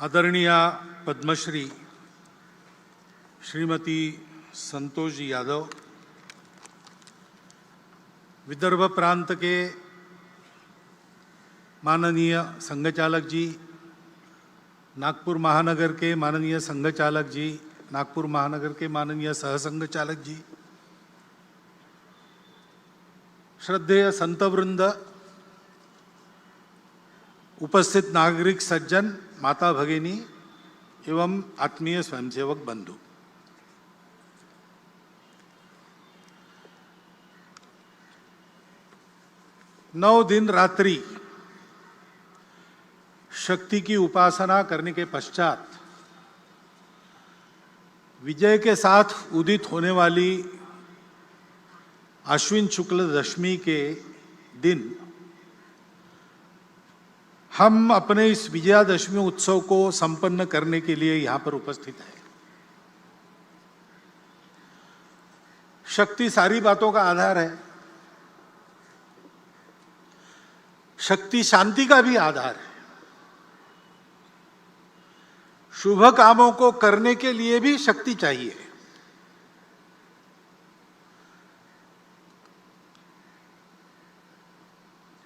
आदरणीय पद्मश्री श्रीमती संतोष जी यादव, विदर्भ प्रांत के माननीय संघचालक जी, नागपुर महानगर के माननीय संघचालक जी, नागपुर महानगर के माननीय सहसंघचालक जी, श्रद्धेय संतवृंद, उपस्थित नागरिक सज्जन, माता भगिनी एवं आत्मीय स्वयंसेवक बंधु, नौ दिन रात्रि शक्ति की उपासना करने के पश्चात विजय के साथ उदित होने वाली आश्विन शुक्ल दशमी के दिन हम अपने इस विजयादशमी उत्सव को संपन्न करने के लिए यहाँ पर उपस्थित हैं। शक्ति सारी बातों का आधार है। शक्ति शांति का भी आधार है। शुभ कामों को करने के लिए भी शक्ति चाहिए।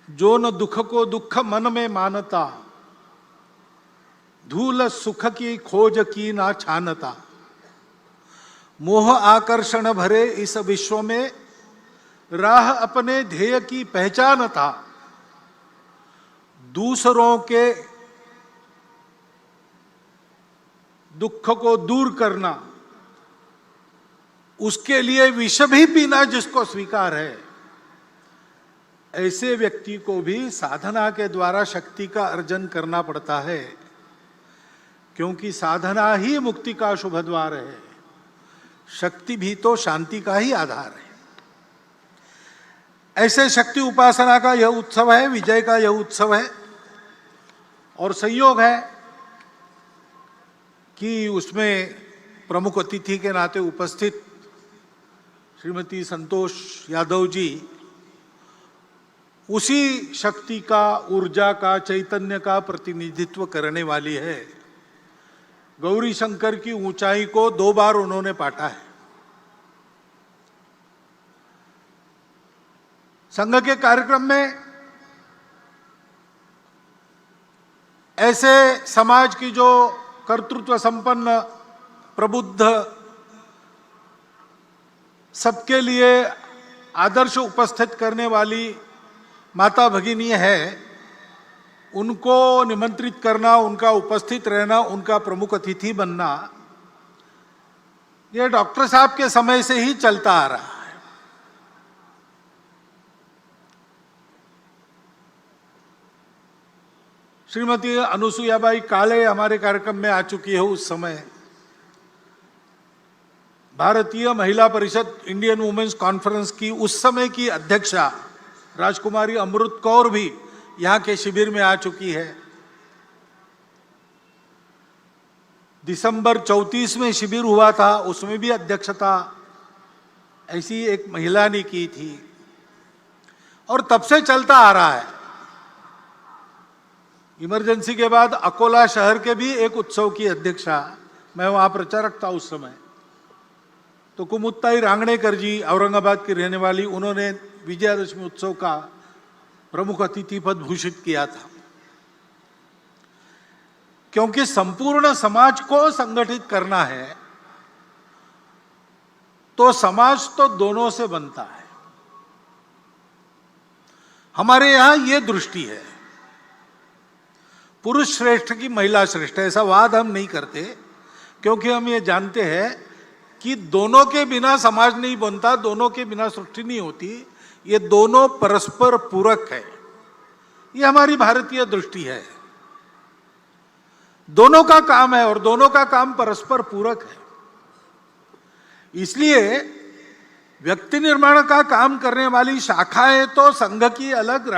जो न दुख को दुख मन में मानता, धूल सुख की खोज की ना छानता, मोह आकर्षण भरे इस विश्व में राह अपने ध्येय की पहचानता, दूसरों के दुख को दूर करना, उसके लिए विष भी पीना जिसको स्वीकार है, ऐसे व्यक्ति को भी साधना के द्वारा शक्ति का अर्जन करना पड़ता है, क्योंकि साधना ही मुक्ति का शुभ द्वार है। शक्ति भी तो शांति का ही आधार है। ऐसे शक्ति उपासना का यह उत्सव है, विजय का यह उत्सव है, और संयोग है कि उसमें प्रमुख अतिथि के नाते उपस्थित श्रीमती संतोष यादव जी उसी शक्ति का, ऊर्जा का, चैतन्य का प्रतिनिधित्व करने वाली है। गौरी शंकर की ऊंचाई को 2 बार उन्होंने पाटा है। संघ के कार्यक्रम में ऐसे समाज की जो कर्तृत्व संपन्न, प्रबुद्ध, सबके लिए आदर्श उपस्थित करने वाली माता भगिनी है, उनको निमंत्रित करना, उनका उपस्थित रहना, उनका प्रमुख अतिथि बनना, यह डॉक्टर साहब के समय से ही चलता आ रहा है। श्रीमती अनुसुयाबाई काले हमारे कार्यक्रम में आ चुकी है। उस समय भारतीय महिला परिषद, इंडियन वुमेन्स कॉन्फ्रेंस की उस समय की अध्यक्षा राजकुमारी अमृत कौर भी यहाँ के शिविर में आ चुकी है। दिसंबर 34 में शिविर हुआ था, उसमें भी अध्यक्षता ऐसी एक महिला ने की थी, और तब से चलता आ रहा है। इमरजेंसी के बाद अकोला शहर के भी एक उत्सव की अध्यक्षा, मैं वहां प्रचारक था उस समय, तो कुमुत्ताई रांगणेकर जी, औरंगाबाद की रहने वाली, उन्होंने विजयादशमी उत्सव का प्रमुख अतिथि पद भूषित किया था। क्योंकि संपूर्ण समाज को संगठित करना है, तो समाज तो दोनों से बनता है। हमारे यहां यह दृष्टि है, पुरुष श्रेष्ठ की महिला श्रेष्ठ, ऐसा वाद हम नहीं करते, क्योंकि हम ये जानते हैं कि दोनों के बिना समाज नहीं बनता, दोनों के बिना सृष्टि नहीं होती। ये दोनों परस्पर पूरक है। ये हमारी भारतीय दृष्टि है। दोनों का काम है और दोनों का काम परस्पर पूरक है। इसलिए व्यक्ति निर्माण का काम करने वाली शाखाएं तो संघ की अलग,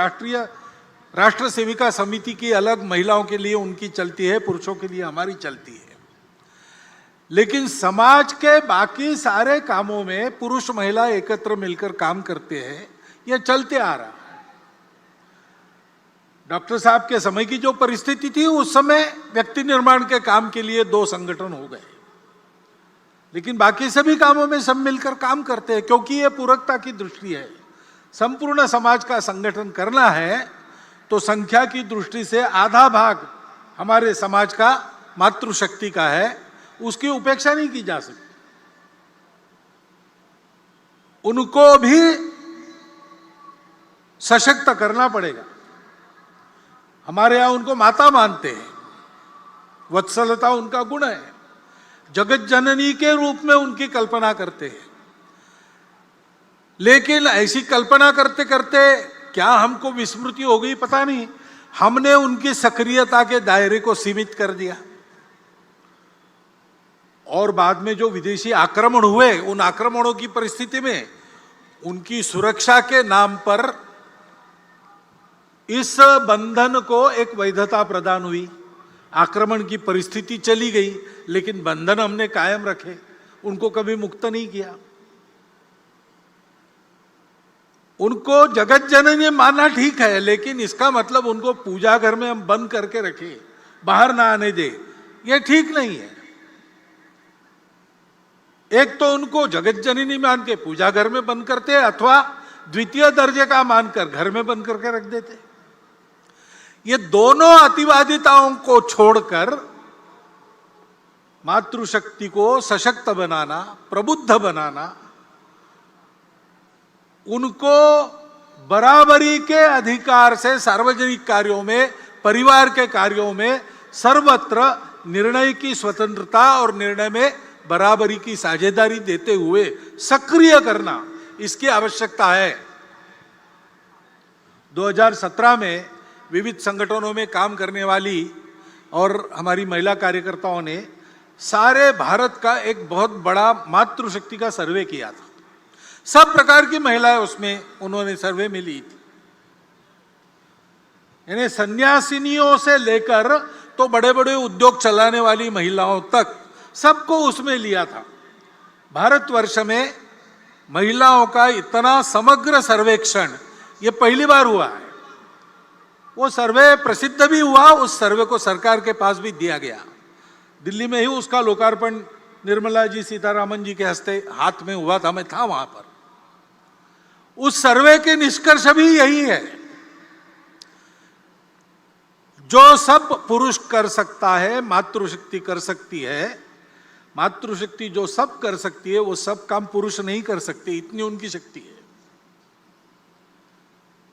राष्ट्र सेविका समिति की अलग, महिलाओं के लिए उनकी चलती है, पुरुषों के लिए हमारी चलती है। लेकिन समाज के बाकी सारे कामों में पुरुष महिला एकत्र मिलकर काम करते हैं, यह चलते आ रहा है। डॉक्टर साहब के समय की जो परिस्थिति थी, उस समय व्यक्ति निर्माण के काम के लिए 2 संगठन हो गए, लेकिन बाकी सभी कामों में सब मिलकर काम करते हैं, क्योंकि ये पूरकता की दृष्टि है। संपूर्ण समाज का संगठन करना है तो संख्या की दृष्टि से आधा भाग हमारे समाज का मातृशक्ति का है, उसकी उपेक्षा नहीं की जा सकती। उनको भी सशक्त करना पड़ेगा। हमारे यहां उनको माता मानते हैं, वत्सलता उनका गुण है, जगत जननी के रूप में उनकी कल्पना करते हैं। लेकिन ऐसी कल्पना करते करते क्या हमको विस्मृति हो गई पता नहीं, हमने उनकी सक्रियता के दायरे को सीमित कर दिया। और बाद में जो विदेशी आक्रमण हुए, उन आक्रमणों की परिस्थिति में उनकी सुरक्षा के नाम पर इस बंधन को एक वैधता प्रदान हुई। आक्रमण की परिस्थिति चली गई, लेकिन बंधन हमने कायम रखे, उनको कभी मुक्त नहीं किया। उनको जगत जननी मानना ठीक है, लेकिन इसका मतलब उनको पूजा घर में हम बंद करके रखे, बाहर ना आने दे, यह ठीक नहीं है। एक तो उनको जगत जननी मान के पूजा घर में बंद करते, अथवा द्वितीय दर्जे का मानकर घर में बंद करके रख देते। ये दोनों अतिवादिताओं को छोड़कर मातृशक्ति को सशक्त बनाना, प्रबुद्ध बनाना, उनको बराबरी के अधिकार से सार्वजनिक कार्यों में, परिवार के कार्यों में सर्वत्र निर्णय की स्वतंत्रता और निर्णय में बराबरी की साझेदारी देते हुए सक्रिय करना, इसकी आवश्यकता है। 2017 में विविध संगठनों में काम करने वाली और हमारी महिला कार्यकर्ताओं ने सारे भारत का एक बहुत बड़ा मातृशक्ति का सर्वे किया था। सब प्रकार की महिलाएं उसमें उन्होंने सर्वे में ली थी, यानी सन्यासिनियों से लेकर तो बड़े बड़े उद्योग चलाने वाली महिलाओं तक सबको उसमें लिया था। भारतवर्ष में महिलाओं का इतना समग्र सर्वेक्षण ये पहली बार हुआ है। वो सर्वे प्रसिद्ध भी हुआ, उस सर्वे को सरकार के पास भी दिया गया। दिल्ली में ही उसका लोकार्पण निर्मला जी सीतारामन जी के हस्ते हाथ में हुआ था, मैं था वहां पर। उस सर्वे के निष्कर्ष भी यही है, जो सब पुरुष कर सकता है मातृशक्ति कर सकती है। मातृशक्ति जो सब कर सकती है वो सब काम पुरुष नहीं कर सकते, इतनी उनकी शक्ति है।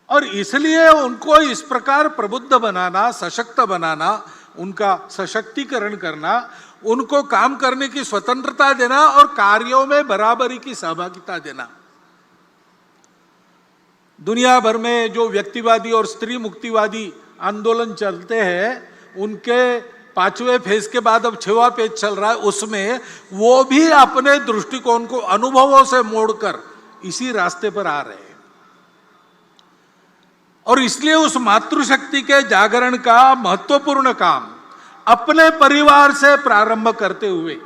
और इसलिए उनको इस प्रकार प्रबुद्ध बनाना, सशक्त बनाना, उनका सशक्तिकरण करना, उनको काम करने की स्वतंत्रता देना और कार्यों में बराबरी की सहभागिता देना। दुनिया भर में जो व्यक्तिवादी और स्त्री मुक्तिवादी आंदोलन चलते हैं, उनके 5वें फेज के बाद अब 6वां फेज चल रहा है, उसमें वो भी अपने दृष्टिकोण को अनुभवों से मोड़कर इसी रास्ते पर आ रहे हैं। और इसलिए उस मातृशक्ति के जागरण का महत्वपूर्ण काम अपने परिवार से प्रारंभ करते हुए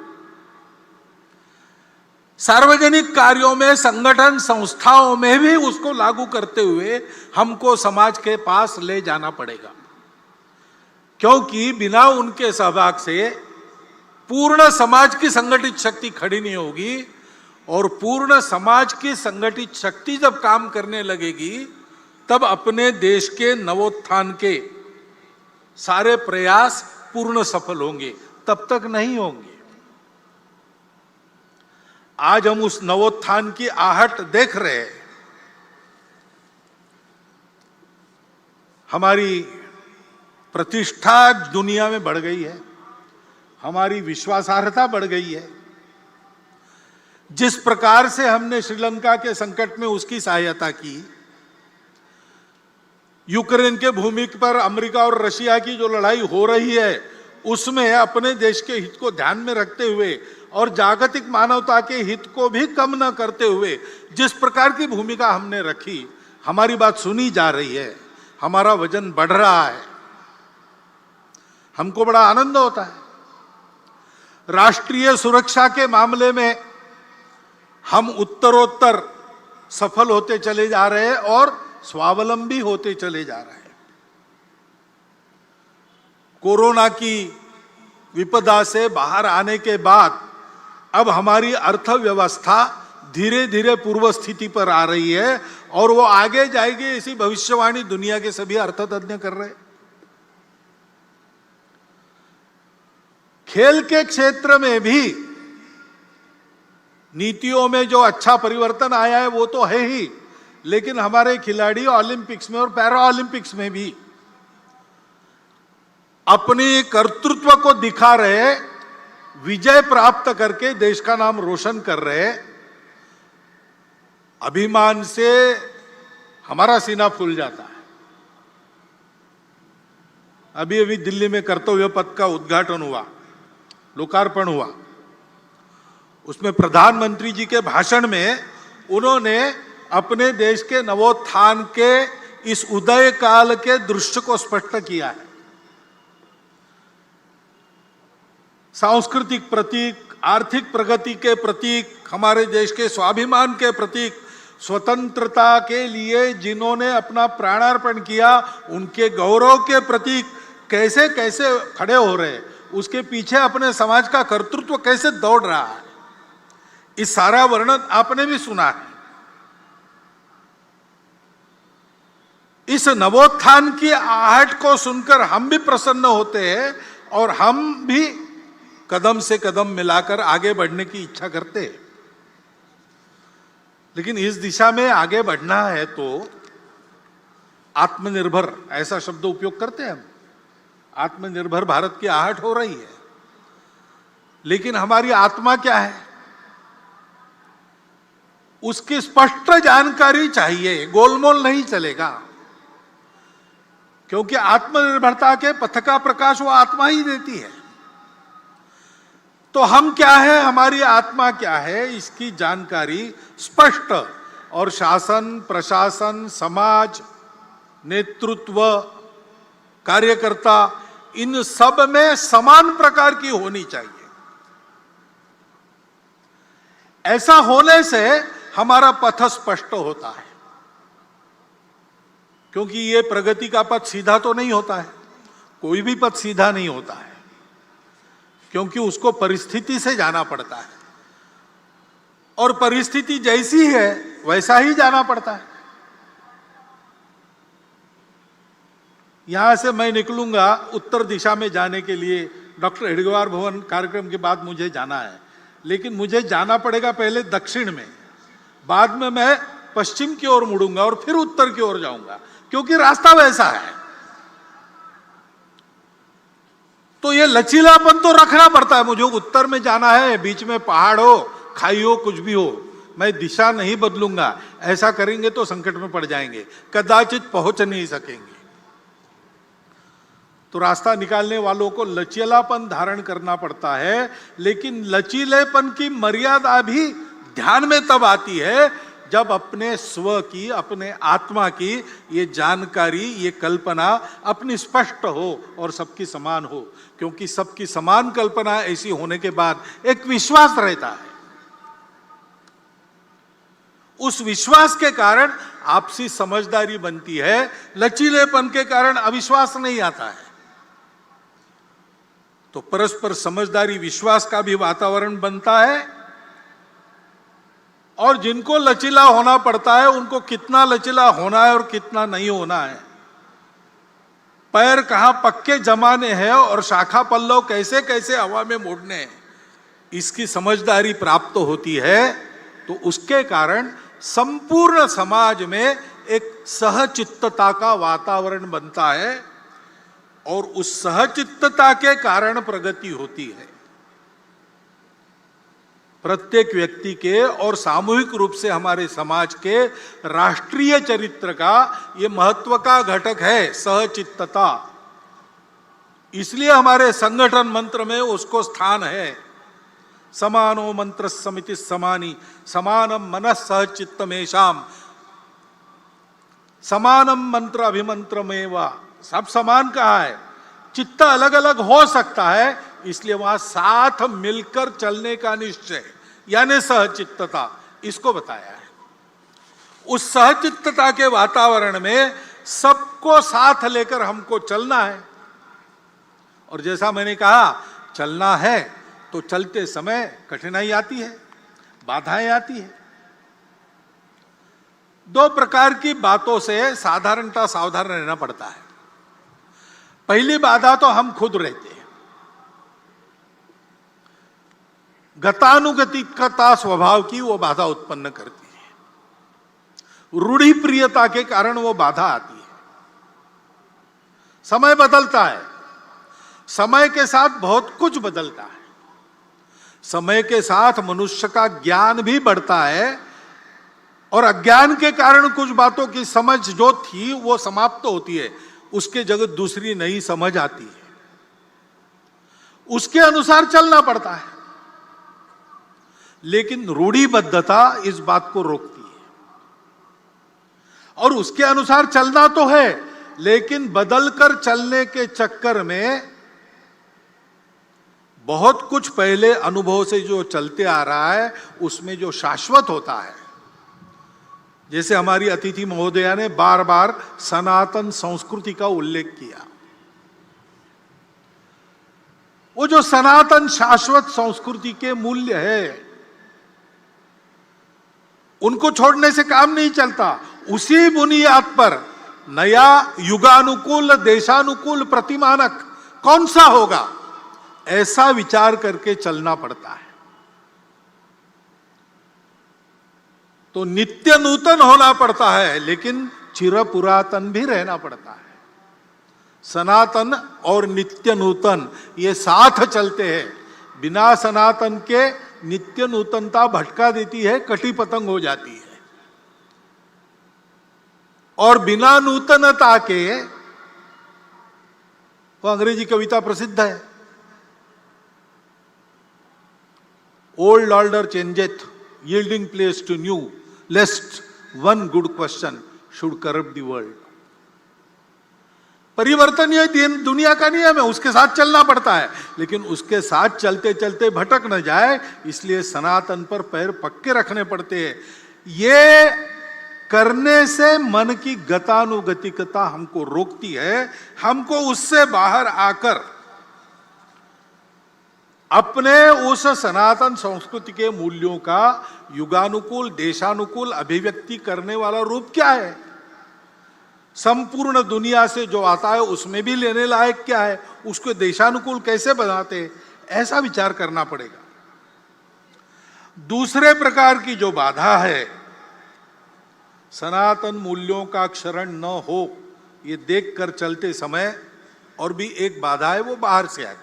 सार्वजनिक कार्यों में, संगठन संस्थाओं में भी उसको लागू करते हुए हमको समाज के पास ले जाना पड़ेगा, क्योंकि बिना उनके सहभाग से पूर्ण समाज की संगठित शक्ति खड़ी नहीं होगी। और पूर्ण समाज की संगठित शक्ति जब काम करने लगेगी, तब अपने देश के नवोत्थान के सारे प्रयास पूर्ण सफल होंगे, तब तक नहीं होंगे। आज हम उस नवोत्थान की आहट देख रहे हैं। हमारी प्रतिष्ठा दुनिया में बढ़ गई है, हमारी विश्वासार्हता बढ़ गई है। जिस प्रकार से हमने श्रीलंका के संकट में उसकी सहायता की, यूक्रेन के भूमि पर अमेरिका और रशिया की जो लड़ाई हो रही है, उसमें अपने देश के हित को ध्यान में रखते हुए और जागतिक मानवता के हित को भी कम न करते हुए जिस प्रकार की भूमिका हमने रखी, हमारी बात सुनी जा रही है, हमारा वजन बढ़ रहा है, हमको बड़ा आनंद होता है। राष्ट्रीय सुरक्षा के मामले में हम उत्तरोत्तर सफल होते चले जा रहे हैं और स्वावलंबी होते चले जा रहे हैं। कोरोना की विपदा से बाहर आने के बाद अब हमारी अर्थव्यवस्था धीरे धीरे पूर्व स्थिति पर आ रही है और वो आगे जाएगी, ऐसी भविष्यवाणी दुनिया के सभी अर्थतज्ञ कर रहे हैं। खेल के क्षेत्र में भी नीतियों में जो अच्छा परिवर्तन आया है वो तो है ही, लेकिन हमारे खिलाड़ी ओलंपिक्स में और पैरा ओलंपिक्स में भी अपनी कर्तृत्व को दिखा रहे, विजय प्राप्त करके देश का नाम रोशन कर रहे। अभिमान से हमारा सीना फूल जाता है। अभी अभी दिल्ली में कर्तव्य पथ का उद्घाटन हुआ, लोकार्पण हुआ। उसमें प्रधानमंत्री जी के भाषण में उन्होंने अपने देश के नवोत्थान के इस उदय काल के दृश्य को स्पष्ट किया है। सांस्कृतिक प्रतीक, आर्थिक प्रगति के प्रतीक, हमारे देश के स्वाभिमान के प्रतीक, स्वतंत्रता के लिए जिन्होंने अपना प्राणार्पण किया उनके गौरव के प्रतीक कैसे कैसे खड़े हो रहे, उसके पीछे अपने समाज का कर्तृत्व कैसे दौड़ रहा है, इस सारा वर्णन आपने भी सुना है। इस नवोत्थान की आहट को सुनकर हम भी प्रसन्न होते हैं और हम भी कदम से कदम मिलाकर आगे बढ़ने की इच्छा करते हैं। लेकिन इस दिशा में आगे बढ़ना है तो आत्मनिर्भर ऐसा शब्द उपयोग करते हैं हम। आत्मनिर्भर भारत की आहट हो रही है, लेकिन हमारी आत्मा क्या है उसकी स्पष्ट जानकारी चाहिए, गोलमोल नहीं चलेगा। क्योंकि आत्मनिर्भरता के पथ का प्रकाश वो आत्मा ही देती है। तो हम क्या है, हमारी आत्मा क्या है, इसकी जानकारी स्पष्ट, और शासन, प्रशासन, समाज, नेतृत्व, कार्यकर्ता, इन सब में समान प्रकार की होनी चाहिए। ऐसा होने से हमारा पथ स्पष्ट होता है। क्योंकि ये प्रगति का पथ सीधा तो नहीं होता है, कोई भी पथ सीधा नहीं होता है, क्योंकि उसको परिस्थिति से जाना पड़ता है और परिस्थिति जैसी है वैसा ही जाना पड़ता है। यहां से मैं निकलूंगा उत्तर दिशा में जाने के लिए, डॉक्टर हेडगेवार भवन कार्यक्रम के बाद मुझे जाना है, लेकिन मुझे जाना पड़ेगा पहले दक्षिण में, बाद में मैं पश्चिम की ओर मुड़ूंगा और फिर उत्तर की ओर जाऊंगा, क्योंकि रास्ता वैसा है। तो ये लचीलापन तो रखना पड़ता है। मुझे उत्तर में जाना है, बीच में पहाड़ हो, खाई हो, कुछ भी हो, मैं दिशा नहीं बदलूंगा। ऐसा करेंगे तो संकट में पड़ जाएंगे, कदाचित पहुंच नहीं सकेंगे। तो रास्ता निकालने वालों को लचीलापन धारण करना पड़ता है, लेकिन लचीलेपन की मर्यादा भी ध्यान में तब आती है जब अपने स्व की, अपने आत्मा की ये जानकारी, ये कल्पना अपनी स्पष्ट हो और सबकी समान हो। क्योंकि सबकी समान कल्पना ऐसी होने के बाद एक विश्वास रहता है। उस विश्वास के कारण आपसी समझदारी बनती है, लचीलेपन के कारण अविश्वास नहीं आता है। तो परस्पर समझदारी, विश्वास का भी वातावरण बनता है। और जिनको लचीला होना पड़ता है उनको कितना लचीला होना है और कितना नहीं होना है, पैर कहां पक्के जमाने हैं और शाखा पल्लव कैसे कैसे हवा में मोड़ने हैं, इसकी समझदारी प्राप्त होती है। तो उसके कारण संपूर्ण समाज में एक सहचित्तता का वातावरण बनता है और उस सहचित्तता के कारण प्रगति होती है। प्रत्येक व्यक्ति के और सामूहिक रूप से हमारे समाज के राष्ट्रीय चरित्र का ये महत्व का घटक है, सहचित्तता। इसलिए हमारे संगठन मंत्र में उसको स्थान है। समानो मंत्र समिति समानी, समानम मनः सहचित्तमेषाम, समानम मंत्र अभिमंत्रमेवा। सब समान कहा है, चित्त अलग अलग हो सकता है, इसलिए वहां साथ मिलकर चलने का निश्चय यानी सहचित्तता, इसको बताया है। उस सहचित्तता के वातावरण में सबको साथ लेकर हमको चलना है। और जैसा मैंने कहा, चलना है तो चलते समय कठिनाई आती है, बाधाएं आती है। दो प्रकार की बातों से साधारणतः सावधान रहना पड़ता है। पहली बाधा तो हम खुद रहते हैं। गतानुगतिकता स्वभाव की वो बाधा उत्पन्न करती है। रूढ़ि प्रियता के कारण वो बाधा आती है। समय बदलता है, समय के साथ बहुत कुछ बदलता है। समय के साथ मनुष्य का ज्ञान भी बढ़ता है और अज्ञान के कारण कुछ बातों की समझ जो थी वो समाप्त होती है, उसके जगह दूसरी नई समझ आती है। उसके अनुसार चलना पड़ता है, लेकिन रूढ़िबद्धता इस बात को रोकती है। और उसके अनुसार चलना तो है, लेकिन बदलकर चलने के चक्कर में बहुत कुछ पहले अनुभव से जो चलते आ रहा है उसमें जो शाश्वत होता है, जैसे हमारी अतिथि महोदया ने बार बार सनातन संस्कृति का उल्लेख किया, वो जो सनातन शाश्वत संस्कृति के मूल्य है उनको छोड़ने से काम नहीं चलता। उसी बुनियाद पर नया युगानुकूल देशानुकूल प्रतिमानक कौन सा होगा, ऐसा विचार करके चलना पड़ता है। तो नित्य नूतन होना पड़ता है, लेकिन चिर पुरातन भी रहना पड़ता है। सनातन और नित्य नूतन ये साथ चलते हैं। बिना सनातन के नित्य नूतनता भटका देती है, कटी पतंग हो जाती है। और बिना नूतनता के, वो अंग्रेजी कविता प्रसिद्ध है, old order changeth yielding place to new, lest one good question should corrupt the world. परिवर्तन ये दुनिया का नियम है, उसके साथ चलना पड़ता है, लेकिन उसके साथ चलते चलते भटक न जाए, इसलिए सनातन पर पैर पक्के रखने पड़ते हैं। ये करने से मन की गतानुगतिकता हमको रोकती है। हमको उससे बाहर आकर अपने उस सनातन संस्कृति के मूल्यों का युगानुकूल देशानुकूल अभिव्यक्ति करने वाला रूप क्या है, संपूर्ण दुनिया से जो आता है उसमें भी लेने लायक क्या है, उसको देशानुकूल कैसे बनाते, ऐसा विचार करना पड़ेगा। दूसरे प्रकार की जो बाधा है, सनातन मूल्यों का क्षरण न हो, ये देखकर चलते समय और भी एक बाधा है, वो बाहर से आती,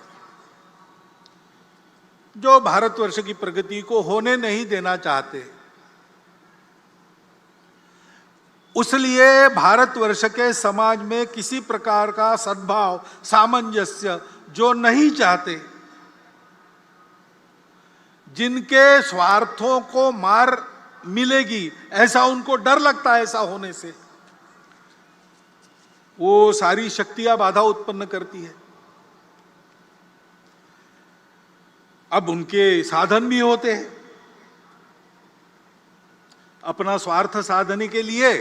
जो भारतवर्ष की प्रगति को होने नहीं देना चाहते। उसलिए भारतवर्ष के समाज में किसी प्रकार का सद्भाव सामंजस्य जो नहीं चाहते, जिनके स्वार्थों को मार मिलेगी ऐसा उनको डर लगता है, ऐसा होने से वो सारी शक्तियां बाधा उत्पन्न करती है। अब उनके साधन भी होते हैं, अपना स्वार्थ साधने के लिए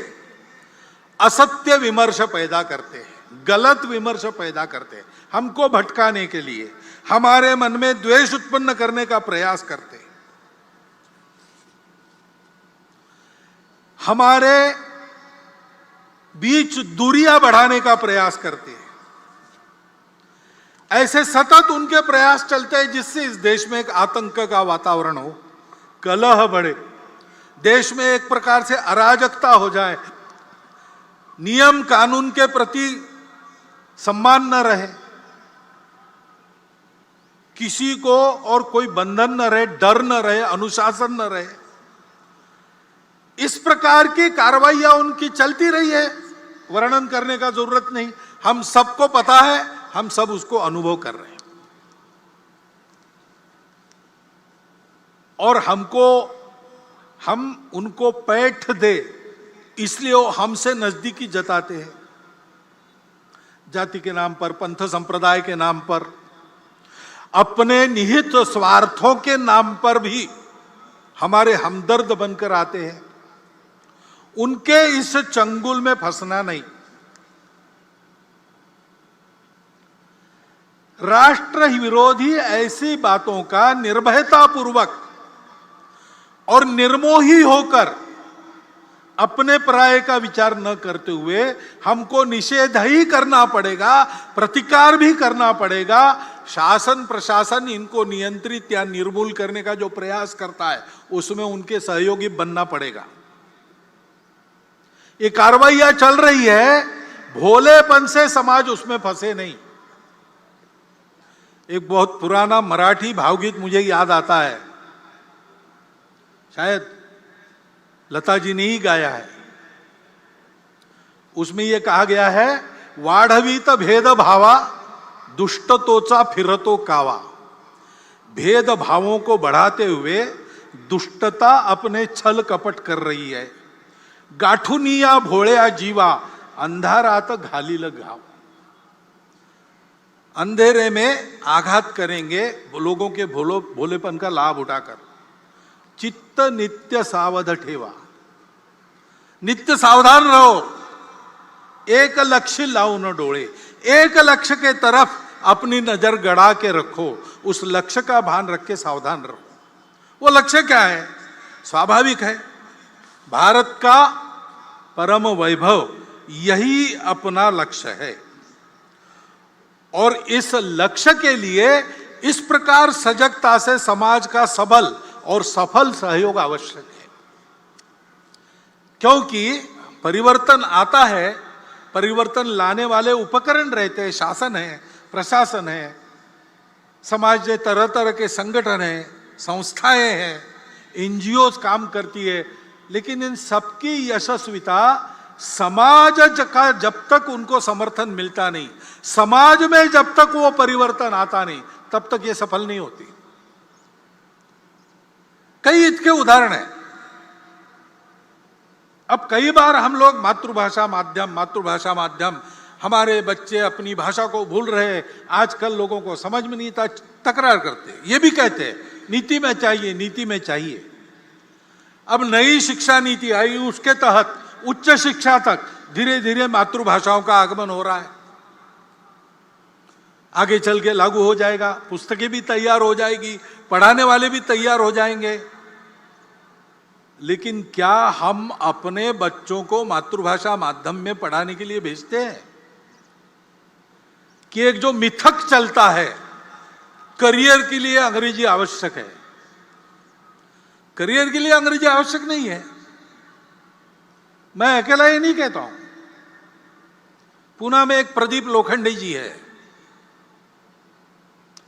असत्य विमर्श पैदा करते हैं, गलत विमर्श पैदा करते हैं, हमको भटकाने के लिए, हमारे मन में द्वेष उत्पन्न करने का प्रयास करते हैं, हमारे बीच दूरियां बढ़ाने का प्रयास करते हैं। ऐसे सतत उनके प्रयास चलते हैं जिससे इस देश में एक आतंक का वातावरण हो, कलह बढ़े, देश में एक प्रकार से अराजकता हो जाए, नियम कानून के प्रति सम्मान न रहे, किसी को और कोई बंधन न रहे, डर न रहे, अनुशासन न रहे। इस प्रकार की कार्रवाइयां उनकी चलती रही है, वर्णन करने का जरूरत नहीं, हम सबको पता है, हम सब उसको अनुभव कर रहे हैं। और हम उनको पैठ दे इसलिए वो हमसे नजदीकी जताते हैं, जाति के नाम पर, पंथ संप्रदाय के नाम पर, अपने निहित स्वार्थों के नाम पर भी हमारे हमदर्द बनकर आते हैं। उनके इस चंगुल में फंसना नहीं। राष्ट्र विरोधी ऐसी बातों का निर्भयता पूर्वक और निर्मोही होकर अपने पराये का विचार न करते हुए हमको निषेध ही करना पड़ेगा, प्रतिकार भी करना पड़ेगा। शासन प्रशासन इनको नियंत्रित या निर्मूल करने का जो प्रयास करता है उसमें उनके सहयोगी बनना पड़ेगा। ये कार्रवाइयां चल रही है, भोलेपन से समाज उसमें फंसे नहीं। एक बहुत पुराना मराठी भावगीत मुझे याद आता है, शायद लता जी ने ही गाया है। उसमें यह कहा गया है, वाढवीत भेद भावा दुष्टतोचा फिरतो कावा। भेद भावों को बढ़ाते हुए दुष्टता अपने छल कपट कर रही है। गाठुनिया भोळ्या जीवा अंधारात घालील घाव। अंधेरे में आघात करेंगे लोगों के भोलेपन का लाभ उठाकर। चित्त नित्य सावध ठेवा, नित्य सावधान रहो। एक लक्ष्य लाओ न डोळे, एक लक्ष्य के तरफ अपनी नजर गड़ा के रखो, उस लक्ष्य का भान रख के सावधान रहो। वो लक्ष्य क्या है? स्वाभाविक है, भारत का परम वैभव यही अपना लक्ष्य है। और इस लक्ष्य के लिए इस प्रकार सजगता से समाज का सबल और सफल सहयोग आवश्यक है। क्योंकि परिवर्तन आता है, परिवर्तन लाने वाले उपकरण रहते हैं, शासन है, प्रशासन है, समाज में तरह तरह के संगठन हैं, संस्थाएं हैं, एनजीओ काम करती है। लेकिन इन सबकी यशस्विता समाज का जब तक उनको समर्थन मिलता नहीं, समाज में जब तक वो परिवर्तन आता नहीं, तब तक ये सफल नहीं होती। कई इसके उदाहरण हैं। अब कई बार हम लोग मातृभाषा माध्यम, हमारे बच्चे अपनी भाषा को भूल रहे, आजकल लोगों को समझ में नहीं था, तकरार करते, ये भी कहते हैं नीति में चाहिए, नीति में चाहिए। अब नई शिक्षा नीति आई, उसके तहत उच्च शिक्षा तक धीरे धीरे मातृभाषाओं का आगमन हो रहा है। आगे चल के लागू हो जाएगा, पुस्तकें भी तैयार हो जाएगी, पढ़ाने वाले भी तैयार हो जाएंगे। लेकिन क्या हम अपने बच्चों को मातृभाषा माध्यम में पढ़ाने के लिए भेजते हैं? कि एक जो मिथक चलता है, करियर के लिए अंग्रेजी आवश्यक है। करियर के लिए अंग्रेजी आवश्यक नहीं है। मैं अकेला ये नहीं कहता हूं। पुणे में एक प्रदीप लोखंडे जी है,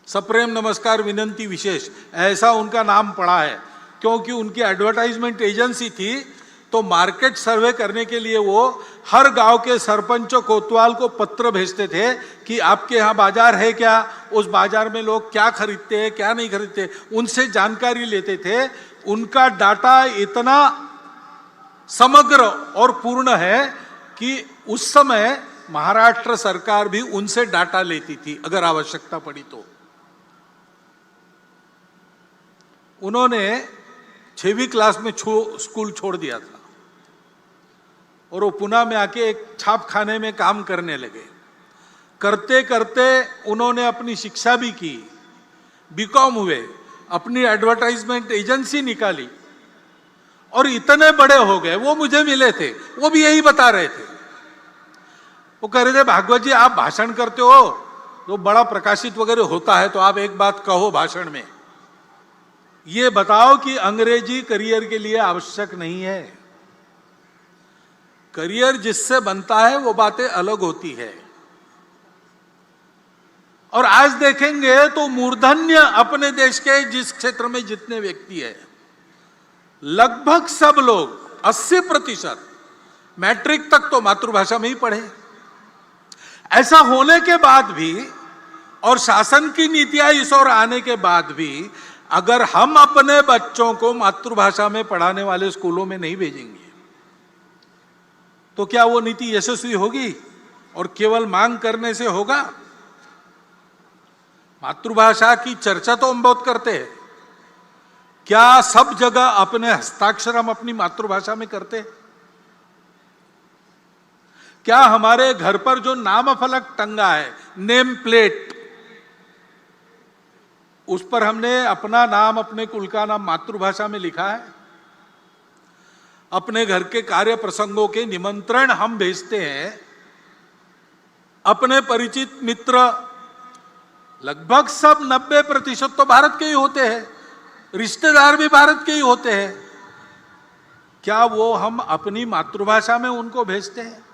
सप्रेम नमस्कार विनंती विशेष, ऐसा उनका नाम पड़ा है। क्योंकि उनकी एडवर्टाइजमेंट एजेंसी थी, तो मार्केट सर्वे करने के लिए वो हर गांव के सरपंच कोतवाल को पत्र भेजते थे कि आपके यहाँ बाजार है क्या, उस बाजार में लोग क्या खरीदते हैं क्या नहीं खरीदते, उनसे जानकारी लेते थे। उनका डाटा इतना समग्र और पूर्ण है कि उस समय महाराष्ट्र सरकार भी उनसे डाटा लेती थी अगर आवश्यकता पड़ी तो। उन्होंने 6वीं क्लास में स्कूल छोड़ दिया था और वो पुणे में आके एक छापखाने में काम करने लगे। करते करते उन्होंने अपनी शिक्षा भी की, बीकॉम हुए, अपनी एडवर्टाइजमेंट एजेंसी निकाली और इतने बड़े हो गए। वो मुझे मिले थे, वो भी यही बता रहे थे। वो कह रहे थे, भागवत जी आप भाषण करते हो तो बड़ा प्रकाशित वगैरह होता है, तो आप एक बात कहो भाषण में, ये बताओ कि अंग्रेजी करियर के लिए आवश्यक नहीं है। करियर जिससे बनता है वो बातें अलग होती है। और आज देखेंगे तो मूर्धन्य अपने देश के जिस क्षेत्र में जितने व्यक्ति है, लगभग सब लोग 80% मैट्रिक तक तो मातृभाषा में ही पढ़े। ऐसा होने के बाद भी और शासन की नीतियां इस ओर आने के बाद भी अगर हम अपने बच्चों को मातृभाषा में पढ़ाने वाले स्कूलों में नहीं भेजेंगे तो क्या वो नीति यशस्वी होगी? और केवल मांग करने से होगा? मातृभाषा की चर्चा तो हम बहुत करते हैं, क्या सब जगह अपने हस्ताक्षर हम अपनी मातृभाषा में करते हैं? क्या हमारे घर पर जो नाम फलक टंगा है, नेम प्लेट, उस पर हमने अपना नाम, अपने कुल का नाम मातृभाषा में लिखा है। अपने घर के कार्य प्रसंगों के निमंत्रण हम भेजते हैं। अपने परिचित मित्र लगभग सब 90% तो भारत के ही होते हैं, रिश्तेदार भी भारत के ही होते हैं। क्या वो हम अपनी मातृभाषा में उनको भेजते हैं?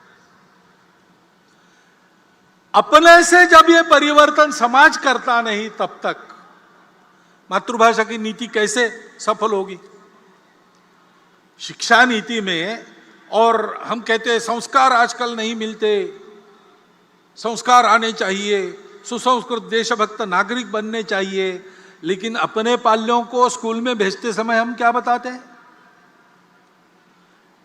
अपने से जब ये परिवर्तन समाज करता नहीं, तब तक मातृभाषा की नीति कैसे सफल होगी? शिक्षा नीति में, और हम कहते हैं संस्कार आजकल नहीं मिलते, संस्कार आने चाहिए, सुसंस्कृत देशभक्त नागरिक बनने चाहिए, लेकिन अपने पाल्यों को स्कूल में भेजते समय हम क्या बताते हैं?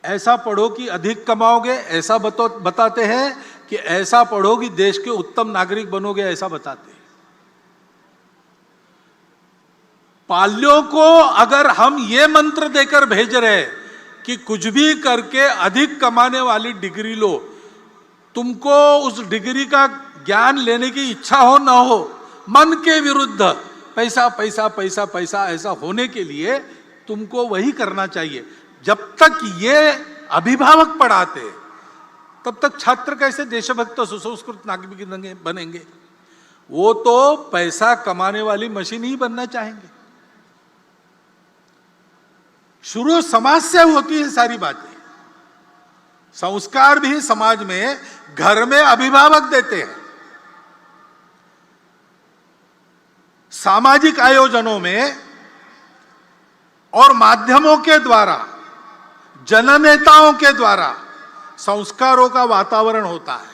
ऐसा पढ़ो कि अधिक कमाओगे, ऐसा बताते हैं कि ऐसा पढ़ो कि देश के उत्तम नागरिक बनोगे, ऐसा बताते हैं। पाल्यों को अगर हम ये मंत्र देकर भेज रहे कि कुछ भी करके अधिक कमाने वाली डिग्री लो, तुमको उस डिग्री का ज्ञान लेने की इच्छा हो ना हो, मन के विरुद्ध पैसा पैसा पैसा पैसा ऐसा होने के लिए तुमको वही करना चाहिए। जब तक ये अभिभावक पढ़ाते, तब तक छात्र कैसे देशभक्त सुसंस्कृत नागरिक बनेंगे? वो तो पैसा कमाने वाली मशीन ही बनना चाहेंगे। शुरू समाज से होती है सारी बातें। संस्कार भी समाज में, घर में अभिभावक देते हैं। सामाजिक आयोजनों में और माध्यमों के द्वारा, जननेताओं के द्वारा संस्कारों का वातावरण होता है।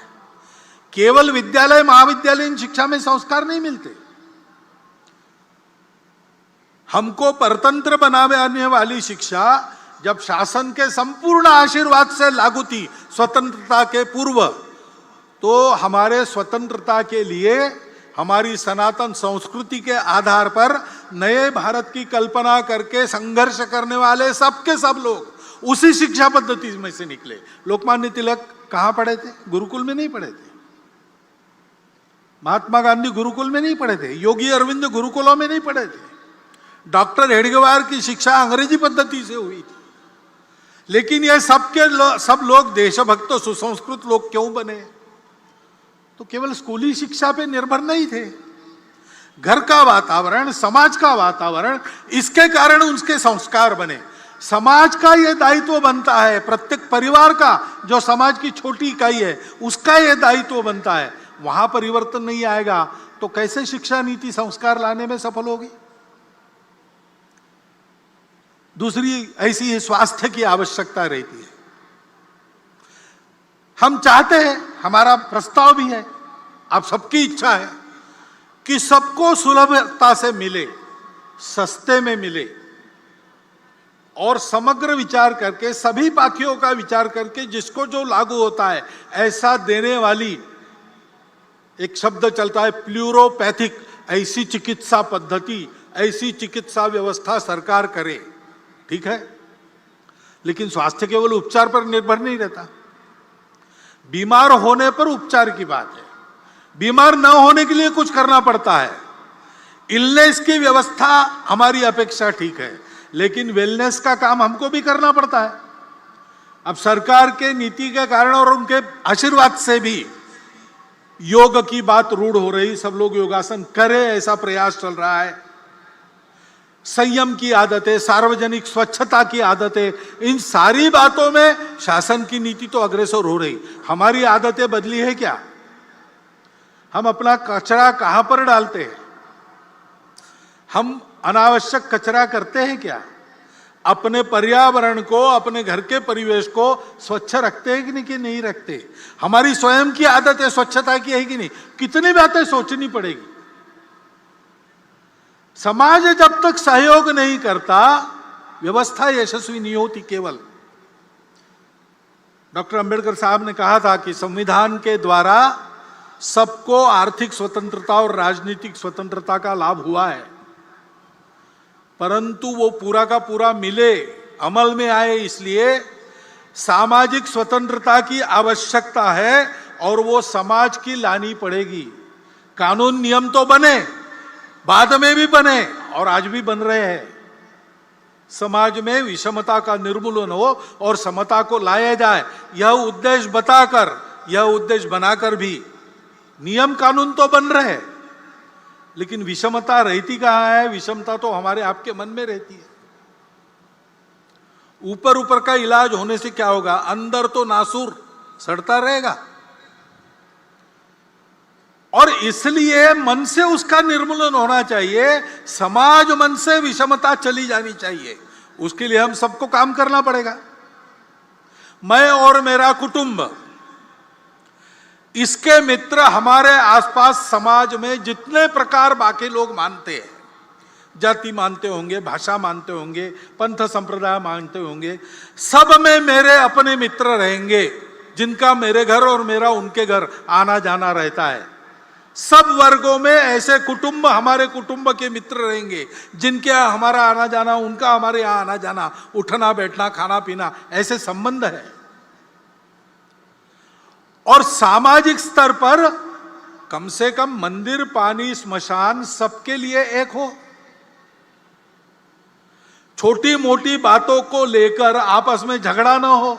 केवल विद्यालय महाविद्यालयीन शिक्षा में संस्कार नहीं मिलते। हमको परतंत्र बनाने वाली शिक्षा जब शासन के संपूर्ण आशीर्वाद से लागू थी स्वतंत्रता के पूर्व, तो हमारे स्वतंत्रता के लिए हमारी सनातन संस्कृति के आधार पर नए भारत की कल्पना करके संघर्ष करने वाले सबके सब लोग उसी शिक्षा पद्धति में से निकले। लोकमान्य तिलक कहां पढ़े थे? गुरुकुल में नहीं पढ़े थे। महात्मा गांधी गुरुकुल में नहीं पढ़े थे। योगी अरविंद गुरुकुलों में नहीं पढ़े थे। डॉक्टर हेडगेवार की शिक्षा अंग्रेजी पद्धति से हुई थी। लेकिन ये सब लोग देशभक्त सुसंस्कृत लोग क्यों बने? तो केवल स्कूली शिक्षा पे निर्भर नहीं थे। घर का वातावरण, समाज का वातावरण, इसके कारण उनके संस्कार बने। समाज का यह दायित्व बनता है, प्रत्येक परिवार का, जो समाज की छोटी इकाई है, उसका यह दायित्व बनता है। वहां परिवर्तन नहीं आएगा तो कैसे शिक्षा नीति संस्कार लाने में सफल होगी? दूसरी ऐसी ही स्वास्थ्य की आवश्यकता रहती है। हम चाहते हैं, हमारा प्रस्ताव भी है, आप सबकी इच्छा है कि सबको सुलभता से मिले, सस्ते में मिले, और समग्र विचार करके, सभी पाखियों का विचार करके जिसको जो लागू होता है ऐसा देने वाली, एक शब्द चलता है प्लूरोपैथिक, ऐसी चिकित्सा पद्धति, ऐसी चिकित्सा व्यवस्था सरकार करे। ठीक है, लेकिन स्वास्थ्य केवल उपचार पर निर्भर नहीं रहता। बीमार होने पर उपचार की बात है, बीमार न होने के लिए कुछ करना पड़ता है। इलनेस की व्यवस्था हमारी अपेक्षा ठीक है, लेकिन वेलनेस का काम हमको भी करना पड़ता है। अब सरकार के नीति के कारण और उनके आशीर्वाद से भी योग की बात रूढ़ हो रही, सब लोग योगासन करें ऐसा प्रयास चल रहा है। संयम की आदतें, सार्वजनिक स्वच्छता की आदतें, इन सारी बातों में शासन की नीति तो अग्रसर हो रही। हमारी आदतें बदली है क्या? हम अपना कचरा कहां पर डालते हैं? हम अनावश्यक कचरा करते हैं क्या? अपने पर्यावरण को, अपने घर के परिवेश को स्वच्छ रखते हैं कि नहीं रखते? हमारी स्वयं की आदतें स्वच्छता की है कि नहीं? कितनी बातें सोचनी पड़ेगी। समाज जब तक सहयोग नहीं करता, व्यवस्था यशस्वी नहीं होती। केवल डॉक्टर अंबेडकर साहब ने कहा था कि संविधान के द्वारा सबको आर्थिक स्वतंत्रता और राजनीतिक स्वतंत्रता का लाभ हुआ है, परंतु वो पूरा का पूरा मिले, अमल में आए, इसलिए सामाजिक स्वतंत्रता की आवश्यकता है और वो समाज की लानी पड़ेगी। कानून नियम तो बने, बाद में भी बने और आज भी बन रहे हैं। समाज में विषमता का निर्मूलन हो और समता को लाया जाए, यह उद्देश्य बताकर, यह उद्देश्य बनाकर भी नियम कानून तो बन रहे हैं, लेकिन विषमता रहती कहां है? विषमता तो हमारे आपके मन में रहती है। ऊपर ऊपर का इलाज होने से क्या होगा? अंदर तो नासूर सड़ता रहेगा। और इसलिए मन से उसका निर्मूलन होना चाहिए, समाज मन से विषमता चली जानी चाहिए। उसके लिए हम सबको काम करना पड़ेगा। मैं और मेरा कुटुंब, इसके मित्र, हमारे आसपास समाज में जितने प्रकार बाकी लोग मानते हैं, जाति मानते होंगे, भाषा मानते होंगे, पंथ संप्रदाय मानते होंगे, सब में मेरे अपने मित्र रहेंगे, जिनका मेरे घर और मेरा उनके घर आना जाना रहता है। सब वर्गों में ऐसे कुटुंब हमारे कुटुंब के मित्र रहेंगे, जिनके यहाँ हमारा आना जाना, उनका हमारे यहाँ आना जाना, उठना बैठना, खाना पीना, ऐसे संबंध है। और सामाजिक स्तर पर कम से कम मंदिर, पानी, स्मशान सबके लिए एक हो। छोटी मोटी बातों को लेकर आपस में झगड़ा ना हो।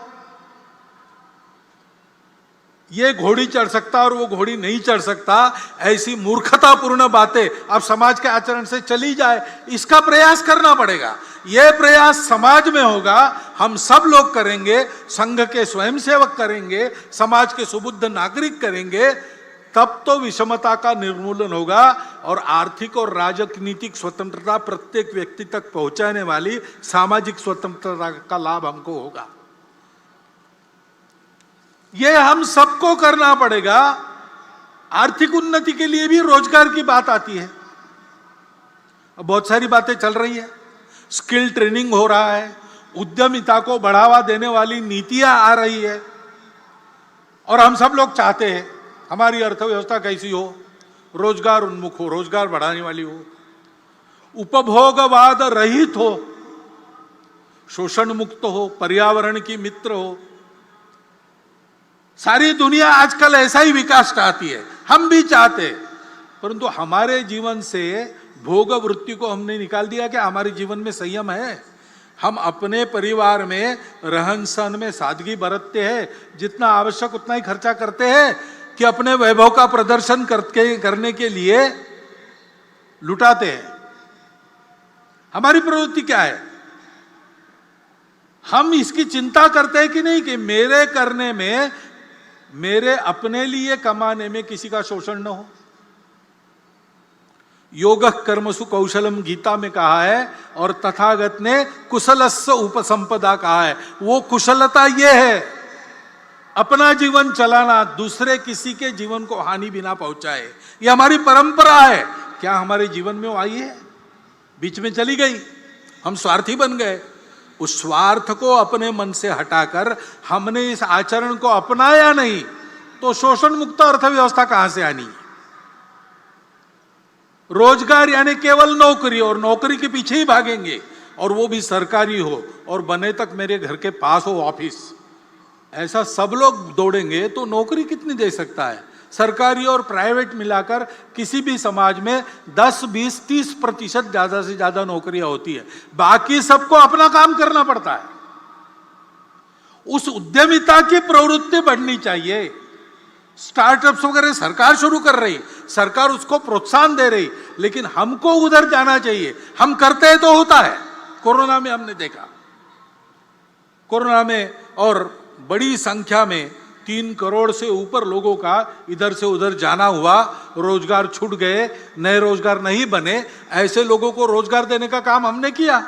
ये घोड़ी चढ़ सकता और वो घोड़ी नहीं चढ़ सकता, ऐसी मूर्खतापूर्ण बातें अब समाज के आचरण से चली जाए, इसका प्रयास करना पड़ेगा। यह प्रयास समाज में होगा, हम सब लोग करेंगे, संघ के स्वयंसेवक करेंगे, समाज के सुबुद्ध नागरिक करेंगे, तब तो विषमता का निर्मूलन होगा और आर्थिक और राजनीतिक स्वतंत्रता प्रत्येक व्यक्ति तक पहुंचाने वाली सामाजिक स्वतंत्रता का लाभ हमको होगा। यह हम सबको करना पड़ेगा। आर्थिक उन्नति के लिए भी रोजगार की बात आती है। बहुत सारी बातें चल रही है, स्किल ट्रेनिंग हो रहा है, उद्यमिता को बढ़ावा देने वाली नीतियां आ रही है, और हम सब लोग चाहते हैं हमारी अर्थव्यवस्था कैसी हो? रोजगार उन्मुख हो, रोजगार बढ़ाने वाली हो, उपभोगवाद रहित हो, शोषण मुक्त हो, पर्यावरण की मित्र हो। सारी दुनिया आजकल ऐसा ही विकास चाहती है, हम भी चाहते हैं, परंतु हमारे जीवन से भोग वृत्ति को हमने निकाल दिया कि हमारे जीवन में संयम है। हम अपने परिवार में रहन सहन में सादगी बरतते हैं, जितना आवश्यक उतना ही खर्चा करते हैं कि अपने वैभव का प्रदर्शन करने के लिए लुटाते हैं। हमारी प्रवृत्ति क्या है? हम इसकी चिंता करते हैं कि नहीं कि मेरे करने में, मेरे अपने लिए कमाने में किसी का शोषण न हो। योगः कर्मसु कौशलम गीता में कहा है, और तथागत ने कुशलस्य उपसंपदा कहा है। वो कुशलता ये है, अपना जीवन चलाना, दूसरे किसी के जीवन को हानि बिना पहुंचाए। ये हमारी परंपरा है। क्या हमारे जीवन में वो आई है? बीच में चली गई, हम स्वार्थी बन गए। उस स्वार्थ को अपने मन से हटाकर हमने इस आचरण को अपनाया नहीं, तो शोषण मुक्त अर्थव्यवस्था कहां से आनी? रोजगार यानी केवल नौकरी, और नौकरी के पीछे ही भागेंगे, और वो भी सरकारी हो, और बने तक मेरे घर के पास हो ऑफिस। ऐसा सब लोग दौड़ेंगे तो नौकरी कितनी दे सकता है? सरकारी और प्राइवेट मिलाकर किसी भी समाज में 10, 20, 30% ज्यादा से ज्यादा नौकरियां होती है। बाकी सबको अपना काम करना पड़ता है। उस उद्यमिता की प्रवृत्ति बढ़नी चाहिए। स्टार्टअप्स वगैरह सरकार शुरू कर रही, सरकार उसको प्रोत्साहन दे रही, लेकिन हमको उधर जाना चाहिए। हम करते हैं तो होता है। कोरोना में हमने देखा, कोरोना में और बड़ी संख्या में 3 करोड़ से ऊपर लोगों का इधर से उधर जाना हुआ, रोजगार छूट गए, नए रोजगार नहीं बने। ऐसे लोगों को रोजगार देने का काम हमने किया,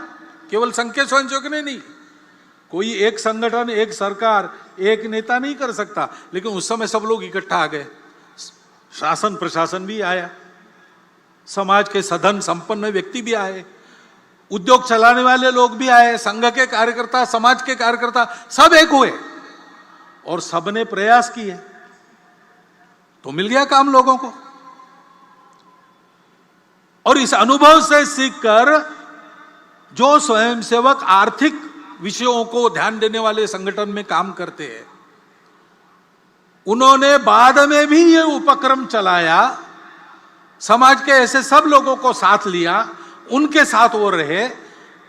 केवल संघ के स्वयंसेवक ने नहीं। कोई एक संगठन, एक सरकार, एक नेता नहीं कर सकता, लेकिन उस समय सब लोग इकट्ठा आ गए। शासन प्रशासन भी आया, समाज के सधन संपन्न व्यक्ति भी आए, उद्योग चलाने वाले लोग भी आए, संघ के कार्यकर्ता, समाज के कार्यकर्ता, सब एक हुए और सबने प्रयास किए, तो मिल गया काम लोगों को। और इस अनुभव से सीखकर जो स्वयंसेवक आर्थिक विषयों को ध्यान देने वाले संगठन में काम करते हैं, उन्होंने बाद में भी ये उपक्रम चलाया। समाज के ऐसे सब लोगों को साथ लिया, उनके साथ वो रहे,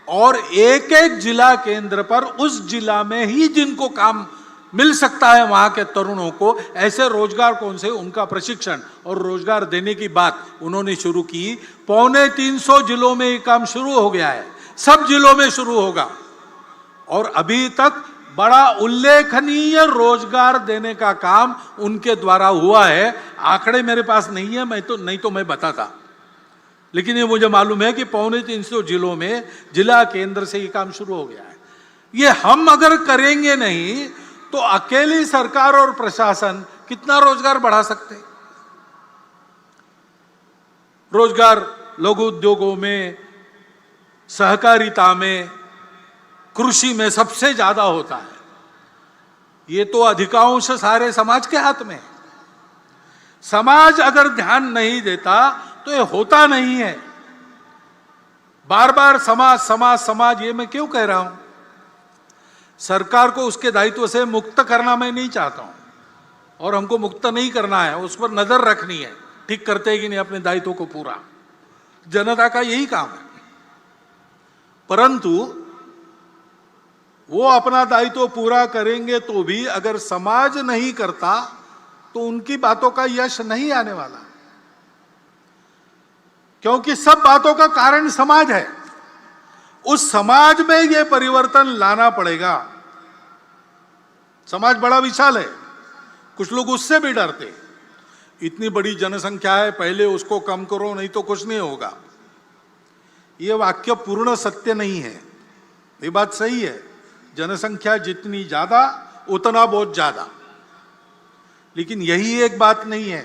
और एक एक जिला केंद्र पर उस जिला में ही जिनको काम मिल सकता है वहां के तरुणों को ऐसे रोजगार कौन से, उनका प्रशिक्षण और रोजगार देने की बात उन्होंने शुरू की। 350 जिलों में ये काम शुरू हो गया है, सब जिलों में शुरू होगा, और अभी तक बड़ा उल्लेखनीय रोजगार देने का काम उनके द्वारा हुआ है। आंकड़े मेरे पास नहीं है, नहीं तो मैं बताता, लेकिन ये मुझे मालूम है कि 350 जिलों में जिला केंद्र से ये काम शुरू हो गया है। ये हम अगर करेंगे नहीं तो अकेली सरकार और प्रशासन कितना रोजगार बढ़ा सकते? रोजगार लघु उद्योगों में, सहकारिता में, कृषि में सबसे ज्यादा होता है। ये तो अधिकांश सारे समाज के हाथ में है। समाज अगर ध्यान नहीं देता तो ये होता नहीं है। बार बार समाज समाज समाज, ये मैं क्यों कह रहा हूं? सरकार को उसके दायित्व से मुक्त करना मैं नहीं चाहता हूं, और हमको मुक्त नहीं करना है, उस पर नजर रखनी है, ठीक करते हैं कि नहीं अपने दायित्व को पूरा। जनता का यही काम है। परंतु वो अपना दायित्व पूरा करेंगे तो भी अगर समाज नहीं करता तो उनकी बातों का यश नहीं आने वाला, क्योंकि सब बातों का कारण समाज है। उस समाज में ये परिवर्तन लाना पड़ेगा। समाज बड़ा विशाल है, कुछ लोग उससे भी डरते, इतनी बड़ी जनसंख्या है, पहले उसको कम करो नहीं तो कुछ नहीं होगा। ये वाक्य पूर्ण सत्य नहीं है। ये बात सही है, जनसंख्या जितनी ज्यादा उतना बहुत ज्यादा, लेकिन यही एक बात नहीं है,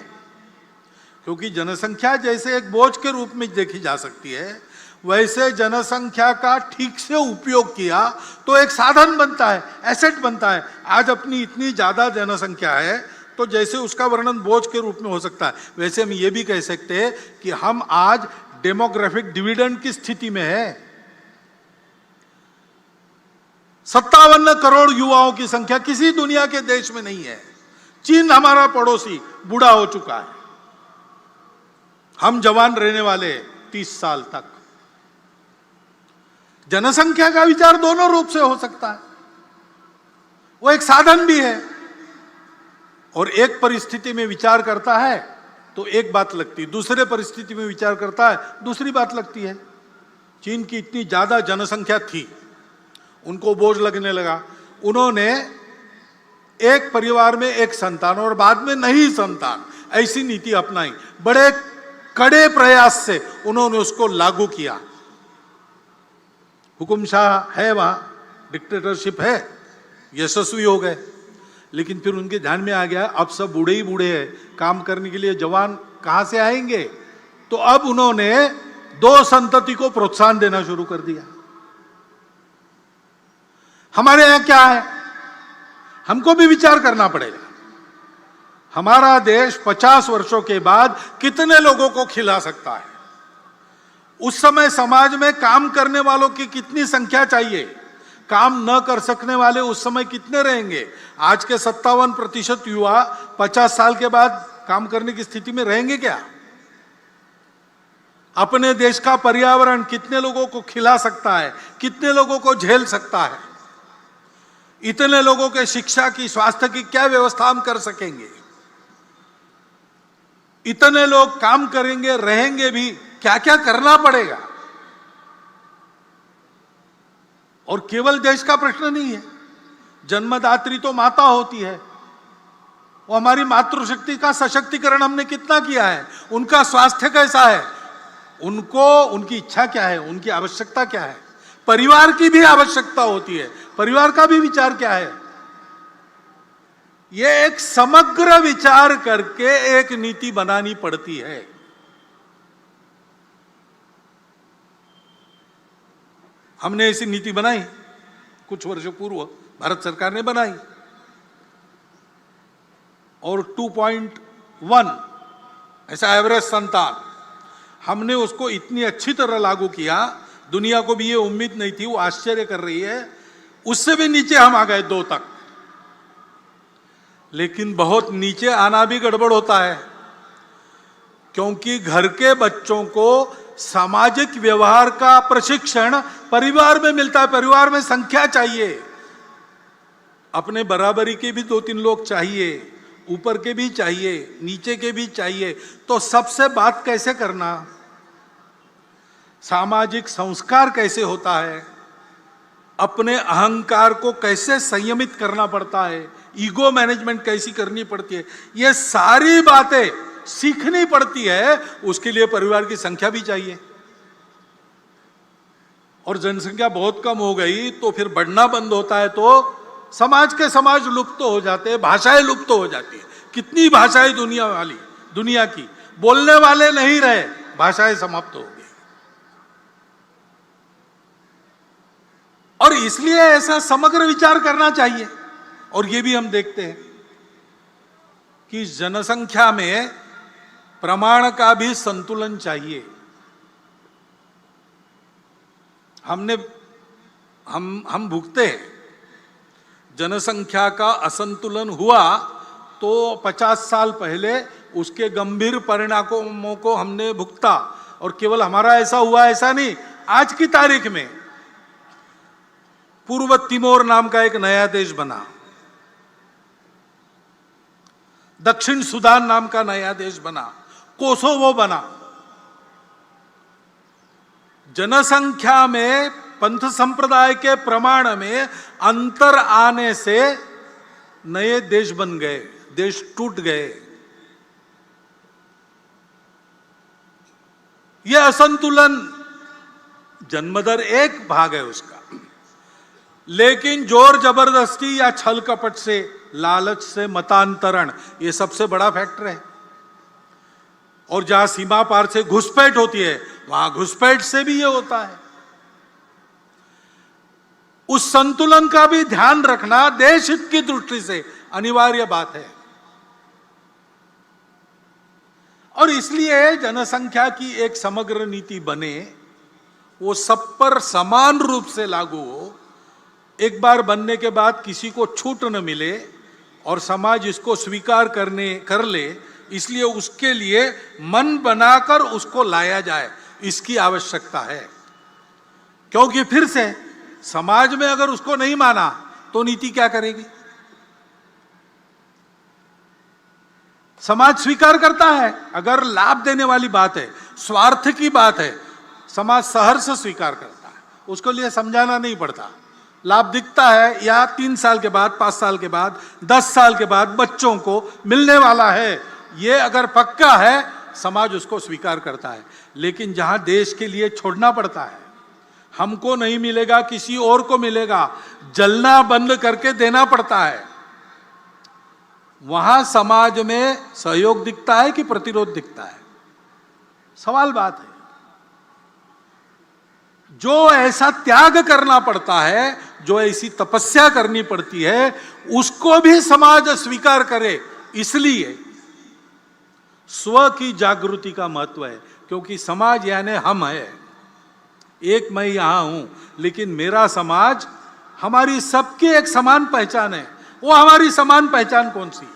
क्योंकि जनसंख्या जैसे एक बोझ के रूप में देखी जा सकती है, वैसे जनसंख्या का ठीक से उपयोग किया तो एक साधन बनता है, एसेट बनता है। आज अपनी इतनी ज्यादा जनसंख्या है तो जैसे उसका वर्णन बोझ के रूप में हो सकता है, वैसे हम ये भी कह सकते हैं कि हम आज डेमोग्राफिक डिविडेंड की स्थिति में है। 57 करोड़ युवाओं की संख्या किसी दुनिया के देश में नहीं है। चीन हमारा पड़ोसी बूढ़ा हो चुका है, हम जवान रहने वाले 30 साल तक। जनसंख्या का विचार दोनों रूप से हो सकता है, वो एक साधन भी है, और एक परिस्थिति में विचार करता है तो एक बात लगती है, दूसरे परिस्थिति में विचार करता है दूसरी बात लगती है। चीन की इतनी ज्यादा जनसंख्या थी, उनको बोझ लगने लगा, उन्होंने एक परिवार में एक संतान और बाद में नहीं संतान, ऐसी नीति अपनाई। बड़े कड़े प्रयास से उन्होंने उसको लागू किया। हुकुमशाह है वहां, डिक्टेटरशिप है, यशस्वी हो गए। लेकिन फिर उनके ध्यान में आ गया अब सब बूढ़े ही बूढ़े हैं, काम करने के लिए जवान कहां से आएंगे? तो अब उन्होंने 2 संतति को प्रोत्साहन देना शुरू कर दिया। हमारे यहां क्या है, हमको भी विचार करना पड़ेगा। हमारा देश 50 वर्षों के बाद कितने लोगों को खिला सकता है? उस समय समाज में काम करने वालों की कितनी संख्या चाहिए? काम न कर सकने वाले उस समय कितने रहेंगे? आज के 57% युवा 50 साल के बाद काम करने की स्थिति में रहेंगे क्या? अपने देश का पर्यावरण कितने लोगों को खिला सकता है, कितने लोगों को झेल सकता है? इतने लोगों के शिक्षा की, स्वास्थ्य की क्या व्यवस्था हम कर सकेंगे? इतने लोग काम करेंगे, रहेंगे भी, क्या क्या करना पड़ेगा? और केवल देश का प्रश्न नहीं है, जन्मदात्री तो माता होती है, वो हमारी मातृशक्ति का सशक्तिकरण हमने कितना किया है? उनका स्वास्थ्य कैसा है? उनको, उनकी इच्छा क्या है, उनकी आवश्यकता क्या है? परिवार की भी आवश्यकता होती है, परिवार का भी विचार क्या है? यह एक समग्र विचार करके एक नीति बनानी पड़ती है। हमने ऐसी नीति बनाई, कुछ वर्षों पूर्व भारत सरकार ने बनाई, और 2.1 ऐसा एवरेज संतान, हमने उसको इतनी अच्छी तरह लागू किया, दुनिया को भी ये उम्मीद नहीं थी, वो आश्चर्य कर रही है। उससे भी नीचे हम आ गए 2 तक। लेकिन बहुत नीचे आना भी गड़बड़ होता है। क्योंकि घर के बच्चों को सामाजिक व्यवहार का प्रशिक्षण परिवार में मिलता है। परिवार में संख्या चाहिए, अपने बराबरी के भी 2-3 लोग चाहिए, ऊपर के भी चाहिए, नीचे के भी चाहिए। तो सबसे बात कैसे करना, सामाजिक संस्कार कैसे होता है, अपने अहंकार को कैसे संयमित करना पड़ता है, ईगो मैनेजमेंट कैसी करनी पड़ती है, ये सारी बातें सीखनी पड़ती है। उसके लिए परिवार की संख्या भी चाहिए। और जनसंख्या बहुत कम हो गई तो फिर बढ़ना बंद होता है, तो समाज के समाज लुप्त हो जाते हैं, भाषाएं लुप्त हो जाती है। कितनी भाषाएं दुनिया की बोलने वाले नहीं रहे, भाषाएं समाप्त हो गई। और इसलिए ऐसा समग्र विचार करना चाहिए। और ये भी हम देखते हैं कि जनसंख्या में प्रमाण का भी संतुलन चाहिए। हम भुगते हैं, जनसंख्या का असंतुलन हुआ तो 50 साल पहले उसके गंभीर परिणामों को हमने भुगता। और केवल हमारा ऐसा हुआ ऐसा नहीं, आज की तारीख में पूर्व तिमोर नाम का एक नया देश बना, दक्षिण सूडान नाम का नया देश बना, कोसोवो बना। जनसंख्या में पंथ संप्रदाय के प्रमाण में अंतर आने से नए देश बन गए, देश टूट गए। यह असंतुलन जन्मदर एक भाग है उसका, लेकिन जोर जबरदस्ती या छल कपट से, लालच से मतांतरण, यह सबसे बड़ा फैक्टर है। और जहां सीमा पार से घुसपैठ होती है, वहां घुसपैठ से भी यह होता है। उस संतुलन का भी ध्यान रखना देश हित की दृष्टि से अनिवार्य बात है। और इसलिए जनसंख्या की एक समग्र नीति बने, वो सब पर समान रूप से लागू हो। एक बार बनने के बाद किसी को छूट न मिले और समाज इसको स्वीकार कर ले, इसलिए उसके लिए मन बनाकर उसको लाया जाए, इसकी आवश्यकता है। क्योंकि फिर से समाज में अगर उसको नहीं माना तो नीति क्या करेगी? समाज स्वीकार करता है, अगर लाभ देने वाली बात है, स्वार्थ की बात है, समाज सहर्ष स्वीकार करता है, उसको लिए समझाना नहीं पड़ता। लाभ दिखता है या 3 साल के बाद, 5 साल के बाद, 10 साल के बाद बच्चों को मिलने वाला है, ये अगर पक्का है, समाज उसको स्वीकार करता है। लेकिन जहां देश के लिए छोड़ना पड़ता है, हमको नहीं मिलेगा किसी और को मिलेगा, जलना बंद करके देना पड़ता है, वहां समाज में सहयोग दिखता है कि प्रतिरोध दिखता है? सवाल बात है। जो ऐसा त्याग करना पड़ता है, जो ऐसी तपस्या करनी पड़ती है, उसको भी समाज स्वीकार करे। इसलिए स्व की जागृति का महत्व है, क्योंकि समाज यानी हम है। एक मैं यहां हूं, लेकिन मेरा समाज, हमारी सबकी एक समान पहचान है। वो हमारी समान पहचान कौन सी है?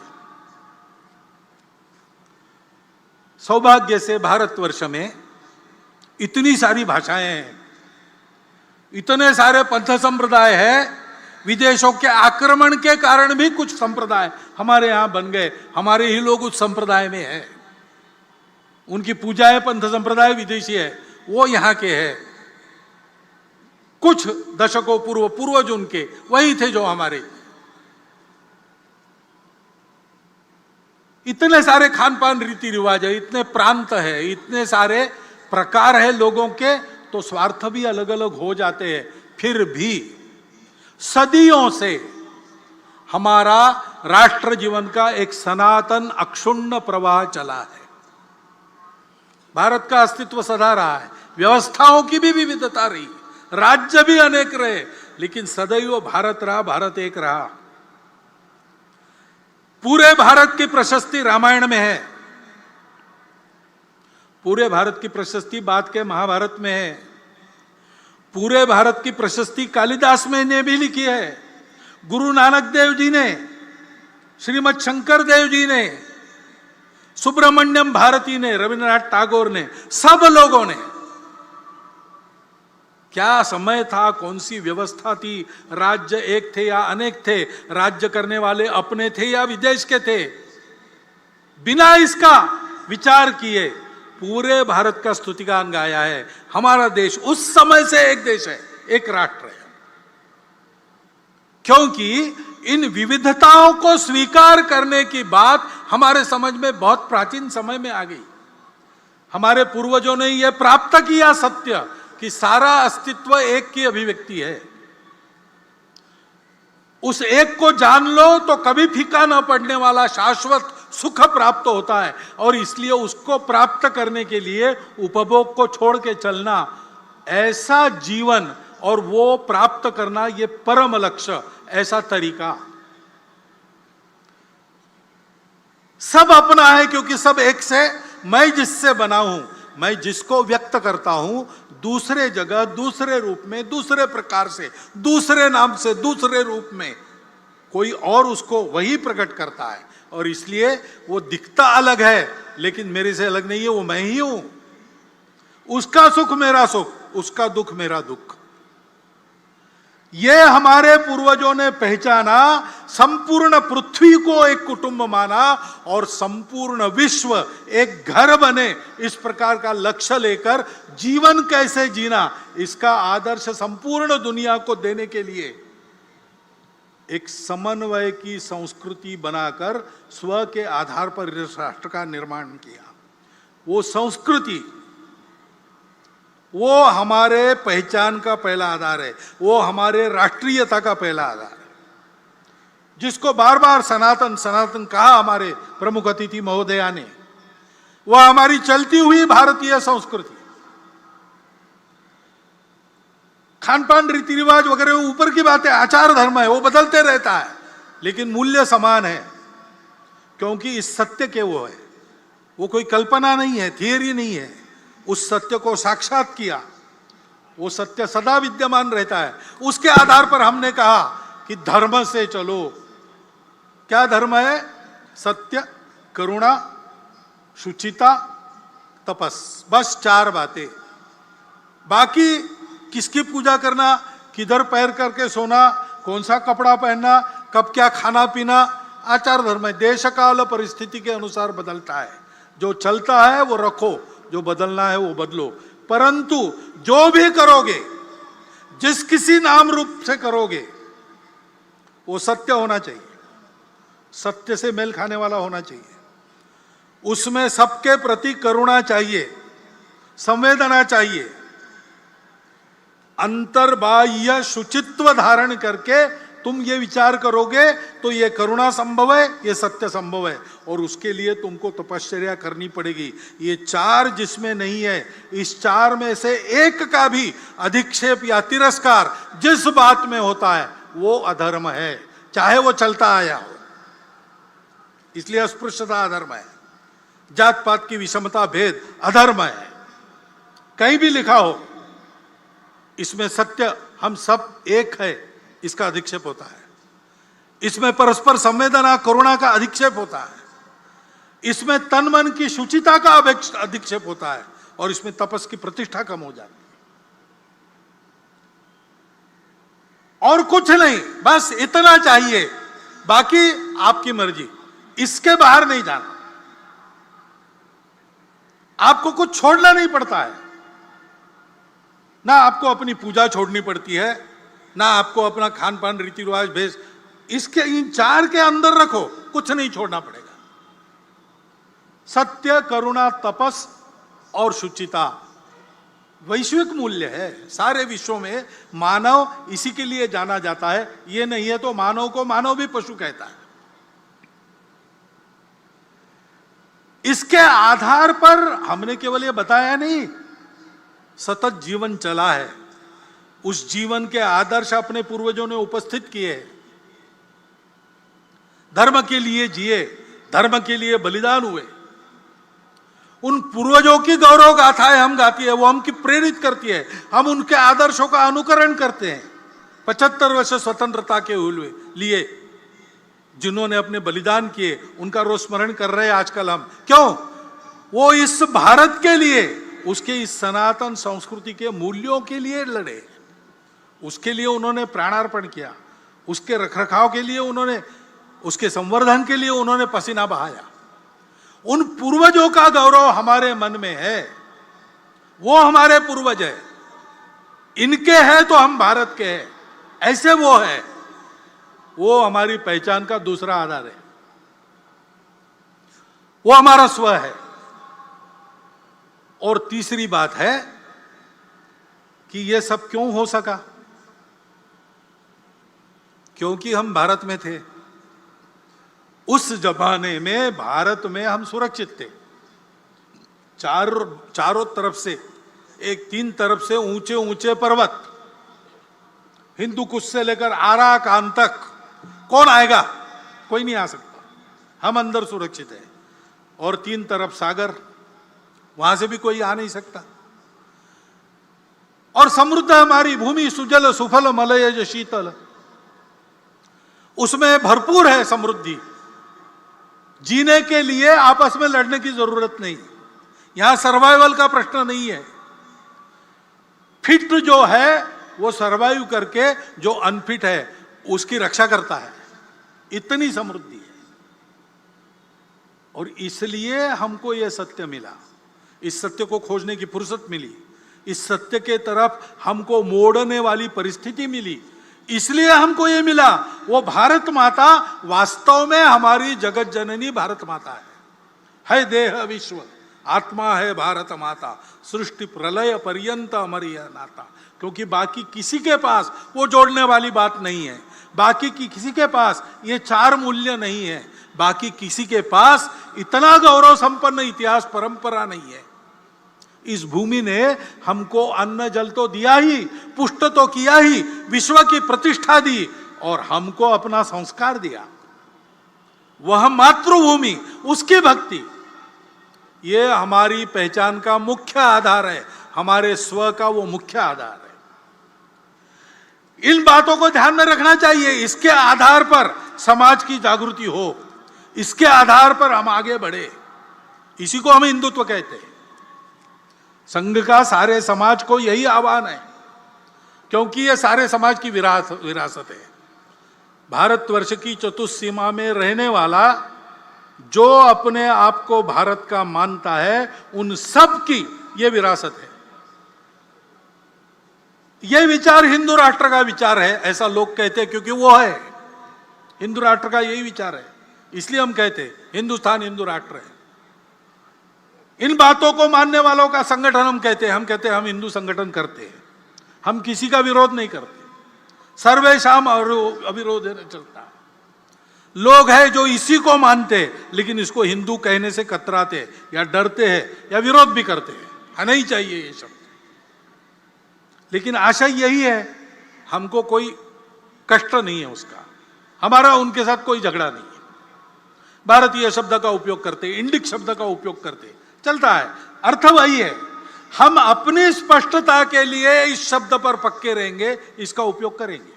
सौभाग्य से भारतवर्ष में इतनी सारी भाषाएं हैं, इतने सारे पंथ संप्रदाय है। विदेशों के आक्रमण के कारण भी कुछ संप्रदाय हमारे यहां बन गए, हमारे ही लोग उस संप्रदाय में हैं। उनकी पूजाएं पंथ संप्रदाय विदेशी है, वो यहां के हैं। कुछ दशकों पूर्वज उनके वही थे जो हमारे। इतने सारे खान पान रीति रिवाज है, इतने प्रांत है, इतने सारे प्रकार है लोगों के, तो स्वार्थ भी अलग अलग हो जाते हैं। फिर भी सदियों से हमारा राष्ट्र जीवन का एक सनातन अक्षुण्ण प्रवाह चला है। भारत का अस्तित्व सदा रहा है, व्यवस्थाओं की भी विविधता रही, राज्य भी अनेक रहे, लेकिन सदैव भारत रहा, भारत एक रहा। पूरे भारत की प्रशस्ति रामायण में है, पूरे भारत की प्रशस्ति बाद के महाभारत में है, पूरे भारत की प्रशस्ति कालिदास में ने भी लिखी है, गुरु नानक देव जी ने, श्रीमद शंकर देव जी ने, सुब्रमण्यम भारती ने, रविन्द्रनाथ टैगोर ने, सब लोगों ने, क्या समय था, कौन सी व्यवस्था थी, राज्य एक थे या अनेक थे, राज्य करने वाले अपने थे या विदेश के थे, बिना इसका विचार किए पूरे भारत का स्तुतिगान गाया है। हमारा देश उस समय से एक देश है, एक राष्ट्र है, क्योंकि इन विविधताओं को स्वीकार करने की बात हमारे समझ में बहुत प्राचीन समय में आ गई। हमारे पूर्वजों ने यह प्राप्त किया सत्य कि सारा अस्तित्व एक की अभिव्यक्ति है। उस एक को जान लो तो कभी फीका न पड़ने वाला शाश्वत सुख प्राप्त होता है, और इसलिए उसको प्राप्त करने के लिए उपभोग को छोड़ के चलना, ऐसा जीवन और वो प्राप्त करना, ये परम लक्ष्य, ऐसा तरीका सब अपना है, क्योंकि सब एक से, मैं जिससे बना हूं, मैं जिसको व्यक्त करता हूं, दूसरे जगह, दूसरे रूप में, दूसरे प्रकार से, दूसरे नाम से, दूसरे रूप में कोई और उसको वही प्रकट करता है, और इसलिए वो दिखता अलग है लेकिन मेरे से अलग नहीं है, वो मैं ही हूं। उसका सुख मेरा सुख, उसका दुख मेरा दुख। ये हमारे पूर्वजों ने पहचाना, संपूर्ण पृथ्वी को एक कुटुंब माना और संपूर्ण विश्व एक घर बने, इस प्रकार का लक्ष्य लेकर जीवन कैसे जीना, इसका आदर्श संपूर्ण दुनिया को देने के लिए एक समन्वय की संस्कृति बनाकर स्व के आधार पर इस राष्ट्र का निर्माण किया। वो संस्कृति, वो हमारे पहचान का पहला आधार है, वो हमारे राष्ट्रीयता का पहला आधार है, जिसको बार बार सनातन सनातन कहा हमारे प्रमुख अतिथि महोदया ने। वह हमारी चलती हुई भारतीय संस्कृति, खान पान, रीति रिवाज वगैरह ऊपर की बात है, आचार धर्म है, वो बदलते रहता है, लेकिन मूल्य समान है, क्योंकि इस सत्य के वो है, वो कोई कल्पना नहीं है, थियरी नहीं है, उस सत्य को साक्षात किया, वो सत्य सदा विद्यमान रहता है। उसके आधार पर हमने कहा कि धर्म से चलो। क्या धर्म है? सत्य, करुणा, शुचिता, तपस, बस 4 बातें। बाकी किसकी पूजा करना, किधर पैर करके सोना, कौन सा कपड़ा पहनना, कब क्या खाना पीना, आचार धर्म है, देश काल परिस्थिति के अनुसार बदलता है। जो चलता है वो रखो, जो बदलना है वो बदलो, परंतु जो भी करोगे, जिस किसी नाम रूप से करोगे, वो सत्य होना चाहिए, सत्य से मेल खाने वाला होना चाहिए, उसमें सबके प्रति करुणा चाहिए, संवेदना चाहिए, अंतर्बाह्य शुचित्व धारण करके तुम ये विचार करोगे तो ये करुणा संभव है, ये सत्य संभव है, और उसके लिए तुमको तपश्चर्या करनी पड़ेगी। ये 4 जिसमें नहीं है, इस 4 में से एक का भी अधिक्षेप या तिरस्कार जिस बात में होता है वो अधर्म है, चाहे वो चलता आया हो। इसलिए अस्पृश्यता अधर्म है, जात पात की विषमता, भेद अधर्म है। कहीं भी लिखा हो इसमें सत्य, हम सब एक है, इसका अधिक्षेप होता है। इसमें परस्पर संवेदना, करुणा का अधिक्षेप होता है। इसमें तन मन की शुचिता का अधिक्षेप होता है, और इसमें तपस की प्रतिष्ठा कम हो जाती है। और कुछ नहीं, बस इतना चाहिए, बाकी आपकी मर्जी, इसके बाहर नहीं जाना। आपको कुछ छोड़ना नहीं पड़ता है, ना आपको अपनी पूजा छोड़नी पड़ती है, ना आपको अपना खान पान, रीति रिवाज, भेष, इसके इन 4 के अंदर रखो, कुछ नहीं छोड़ना पड़ेगा। सत्य, करुणा, तपस और शुचिता वैश्विक मूल्य है। सारे विश्व में मानव इसी के लिए जाना जाता है। ये नहीं है तो मानव को मानव भी पशु कहता है। इसके आधार पर हमने केवल ये बताया नहीं, सतत जीवन चला है, उस जीवन के आदर्श अपने पूर्वजों ने उपस्थित किए, धर्म के लिए जिए, धर्म के लिए बलिदान हुए। उन पूर्वजों की गौरव गाथाएं हम गाती है, वो हमकी प्रेरित करती है, हम उनके आदर्शों का अनुकरण करते हैं। 75 वर्ष स्वतंत्रता के लिए जिन्होंने अपने बलिदान किए, उनका रोज स्मरण कर रहे हैं आजकल हम। क्यों? वो इस भारत के लिए, उसके इस सनातन संस्कृति के मूल्यों के लिए लड़े, उसके लिए उन्होंने प्राणार्पण किया, उसके रखरखाव के लिए उन्होंने, उसके संवर्धन के लिए उन्होंने पसीना बहाया। उन पूर्वजों का गौरव हमारे मन में है, वो हमारे पूर्वज है, इनके हैं तो हम भारत के हैं, ऐसे वो है, वो हमारी पहचान का दूसरा आधार है, वो हमारा स्व है। और तीसरी बात है कि ये सब क्यों हो सका? क्योंकि हम भारत में थे। उस जमाने में भारत में हम सुरक्षित थे। चारों तरफ से, तीन तरफ से ऊंचे ऊंचे पर्वत, हिंदू कुश से लेकर आराकान तक, कौन आएगा? कोई नहीं आ सकता। हम अंदर सुरक्षित हैं। और तीन तरफ सागर, वहां से भी कोई आ नहीं सकता। और समृद्ध हमारी भूमि, सुजल सुफल मलयज शीतल, उसमें भरपूर है समृद्धि। जीने के लिए आपस में लड़ने की जरूरत नहीं, यहां सर्वाइवल का प्रश्न नहीं है। फिट जो है वो सर्वाइव करके, जो अनफिट है उसकी रक्षा करता है। इतनी समृद्धि है। और इसलिए हमको यह सत्य मिला, इस सत्य को खोजने की फुर्सत मिली, इस सत्य के तरफ हमको मोड़ने वाली परिस्थिति मिली। इसलिए हमको ये मिला, वो भारत माता वास्तव में हमारी जगत जननी भारत माता है देह विश्व, आत्मा है भारत माता, सृष्टि प्रलय पर्यंत अमर यह नाता। क्योंकि बाकी किसी के पास वो जोड़ने वाली बात नहीं है, बाकी की किसी के पास ये चार मूल्य नहीं है, बाकी किसी के पास इतना गौरव संपन्न इतिहास परंपरा नहीं है। इस भूमि ने हमको अन्न जल तो दिया ही, पुष्ट तो किया ही, विश्व की प्रतिष्ठा दी और हमको अपना संस्कार दिया। वह मातृभूमि, उसकी भक्ति, ये हमारी पहचान का मुख्य आधार है, हमारे स्व का वो मुख्य आधार है। इन बातों को ध्यान में रखना चाहिए। इसके आधार पर समाज की जागृति हो, इसके आधार पर हम आगे बढ़े। इसी को हम हिंदुत्व कहते हैं। संघ का सारे समाज को यही आह्वान है, क्योंकि ये सारे समाज की विरासत है। भारतवर्ष की चतुसीमा में रहने वाला जो अपने आप को भारत का मानता है, उन सब की ये विरासत है। ये विचार हिंदू राष्ट्र का विचार है, ऐसा लोग कहते हैं, क्योंकि वो है हिंदू राष्ट्र का यही विचार है। इसलिए हम कहते हैं हिंदुस्तान हिंदू राष्ट्र है। इन बातों को मानने वालों का संगठन हम कहते हैं हम हिंदू संगठन करते हैं। हम किसी का विरोध नहीं करते, सर्वेशाम अविरोध चलता है। लोग हैं जो इसी को मानते, लेकिन इसको हिंदू कहने से कतराते या डरते हैं या विरोध भी करते हैं। नहीं चाहिए ये शब्द, लेकिन आशय यही है, हमको कोई कष्ट नहीं है उसका, हमारा उनके साथ कोई झगड़ा नहीं है। भारतीय शब्द का उपयोग करते, इंडिक शब्द का उपयोग करते, चलता है, अर्थ वही है। हम अपनी स्पष्टता के लिए इस शब्द पर पक्के रहेंगे, इसका उपयोग करेंगे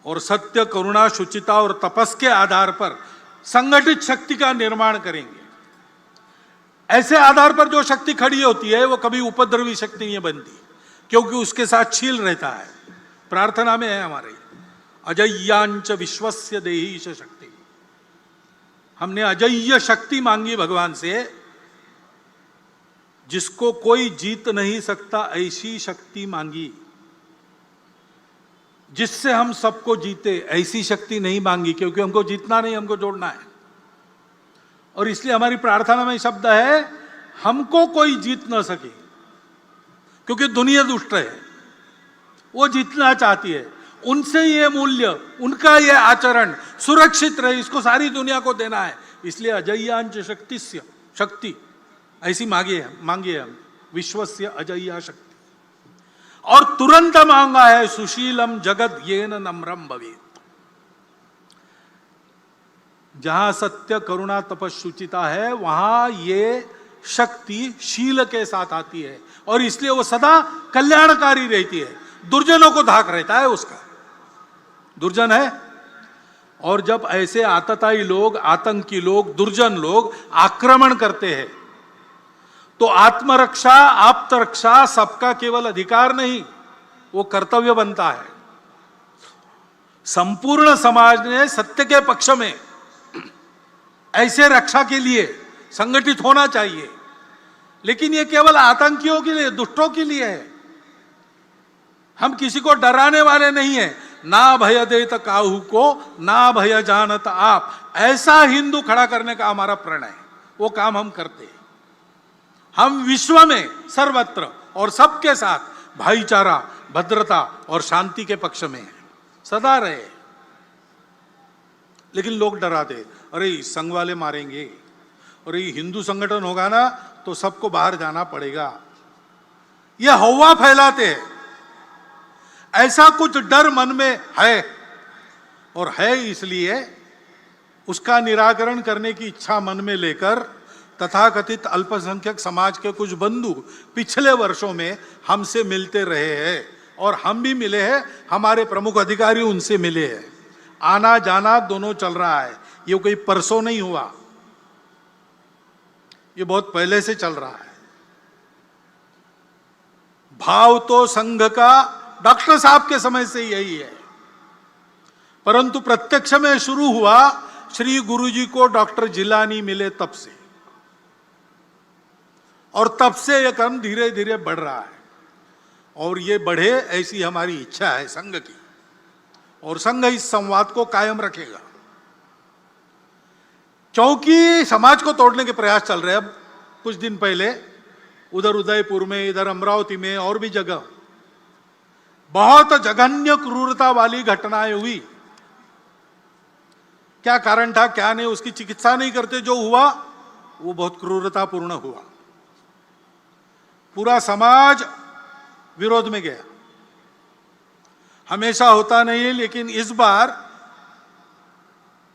और सत्य, करुणा, शुचिता और तपस के आधार पर संगठित शक्ति का निर्माण करेंगे। ऐसे आधार पर जो शक्ति खड़ी होती है वो कभी उपद्रवी शक्ति नहीं बनती, क्योंकि उसके साथ शील रहता है। प्रार्थना में है हमारे, अजय्यांच विश्वस्य देहीश शक्ति। हमने अजय्य शक्ति मांगी भगवान से, जिसको कोई जीत नहीं सकता ऐसी शक्ति मांगी, जिससे हम सबको जीते ऐसी शक्ति नहीं मांगी, क्योंकि हमको जीतना नहीं, हमको जोड़ना है। और इसलिए हमारी प्रार्थना में शब्द है, हमको कोई जीत ना सके, क्योंकि दुनिया दुष्ट है, वो जीतना चाहती है। उनसे ये मूल्य, उनका ये आचरण सुरक्षित रहे, इसको सारी दुनिया को देना है। इसलिए अजय्यांच शक्तिस्य, शक्ति ऐसी मांगी हम, विश्वस्य अजय्या शक्ति। और तुरंत मांगा है, सुशीलम जगत येन नम्रम भवेत्। जहां सत्य, करुणा, तपस, शुचिता है, वहां ये शक्ति शील के साथ आती है, और इसलिए वो सदा कल्याणकारी रहती है, दुर्जनों को धाक रहता है उसका। दुर्जन है। और जब ऐसे आतताई लोग, आतंकी लोग, दुर्जन लोग आक्रमण करते हैं तो आत्मरक्षा, आप्तरक्षा सबका केवल अधिकार नहीं, वो कर्तव्य बनता है। संपूर्ण समाज ने सत्य के पक्ष में ऐसे रक्षा के लिए संगठित होना चाहिए। लेकिन ये केवल आतंकियों के लिए, दुष्टों के लिए है। हम किसी को डराने वाले नहीं है। ना भय देत काहू को, ना भय जानत आप, ऐसा हिंदू खड़ा करने का हमारा प्रण है। वो काम हम करते हैं। हम विश्व में सर्वत्र और सबके साथ भाईचारा, भद्रता और शांति के पक्ष में हैं, सदा रहे। लेकिन लोग डराते, अरे संघ वाले मारेंगे, अरे हिंदू संगठन होगा ना तो सबको बाहर जाना पड़ेगा। यह हवा फैलाते हैं। ऐसा कुछ डर मन में है, और है इसलिए उसका निराकरण करने की इच्छा मन में लेकर तथाकथित अल्पसंख्यक समाज के कुछ बंधु पिछले वर्षों में हमसे मिलते रहे हैं, और हम भी मिले हैं। हमारे प्रमुख अधिकारी उनसे मिले हैं। आना जाना दोनों चल रहा है। ये कोई परसों नहीं हुआ, ये बहुत पहले से चल रहा है। भाव तो संघ का डॉक्टर साहब के समय से यही है, परंतु प्रत्यक्ष में शुरू हुआ श्री गुरुजी को डॉक्टर जिलानी मिले तब से, और तब से यह क्रम धीरे धीरे बढ़ रहा है। और ये बढ़े ऐसी हमारी इच्छा है संघ की, और संघ इस संवाद को कायम रखेगा। क्योंकि समाज को तोड़ने के प्रयास चल रहे हैं। अब कुछ दिन पहले उधर उदयपुर में, इधर अमरावती में और भी जगह बहुत जघन्य क्रूरता वाली घटनाएं हुई। क्या कारण था, क्या नहीं, उसकी चिकित्सा नहीं करते। जो हुआ वो बहुत क्रूरतापूर्ण हुआ। पूरा समाज विरोध में गया। हमेशा होता नहीं है, लेकिन इस बार